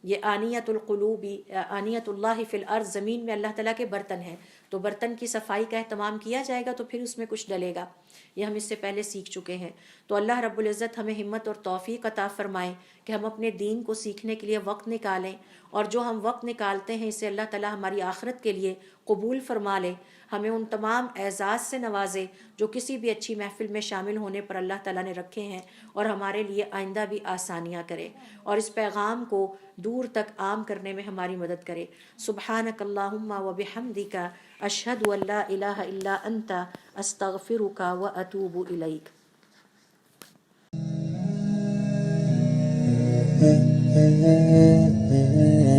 S2: یہ آنیت القلوب، آنیت اللہ فی الارض، زمین میں اللہ تعالیٰ کے برتن ہیں، تو برتن کی صفائی کا اہتمام کیا جائے گا تو پھر اس میں کچھ ڈلے گا. یہ ہم اس سے پہلے سیکھ چکے ہیں. تو اللہ رب العزت ہمیں ہمت اور توفیق عطا فرمائے کہ ہم اپنے دین کو سیکھنے کے لیے وقت نکالیں، اور جو ہم وقت نکالتے ہیں اسے اللہ تعالیٰ ہماری آخرت کے لیے قبول فرما لے. ہمیں ان تمام اعزاز سے نوازے جو کسی بھی اچھی محفل میں شامل ہونے پر اللہ تعالیٰ نے رکھے ہیں، اور ہمارے لیے آئندہ بھی آسانیاں کرے، اور اس پیغام کو دور تک عام کرنے میں ہماری مدد کرے. سبحانک اللہم و بحمدک، اشہد ان لا الہ الا انت، استغفرک و اتوب الیک.
S1: Mm-hmm.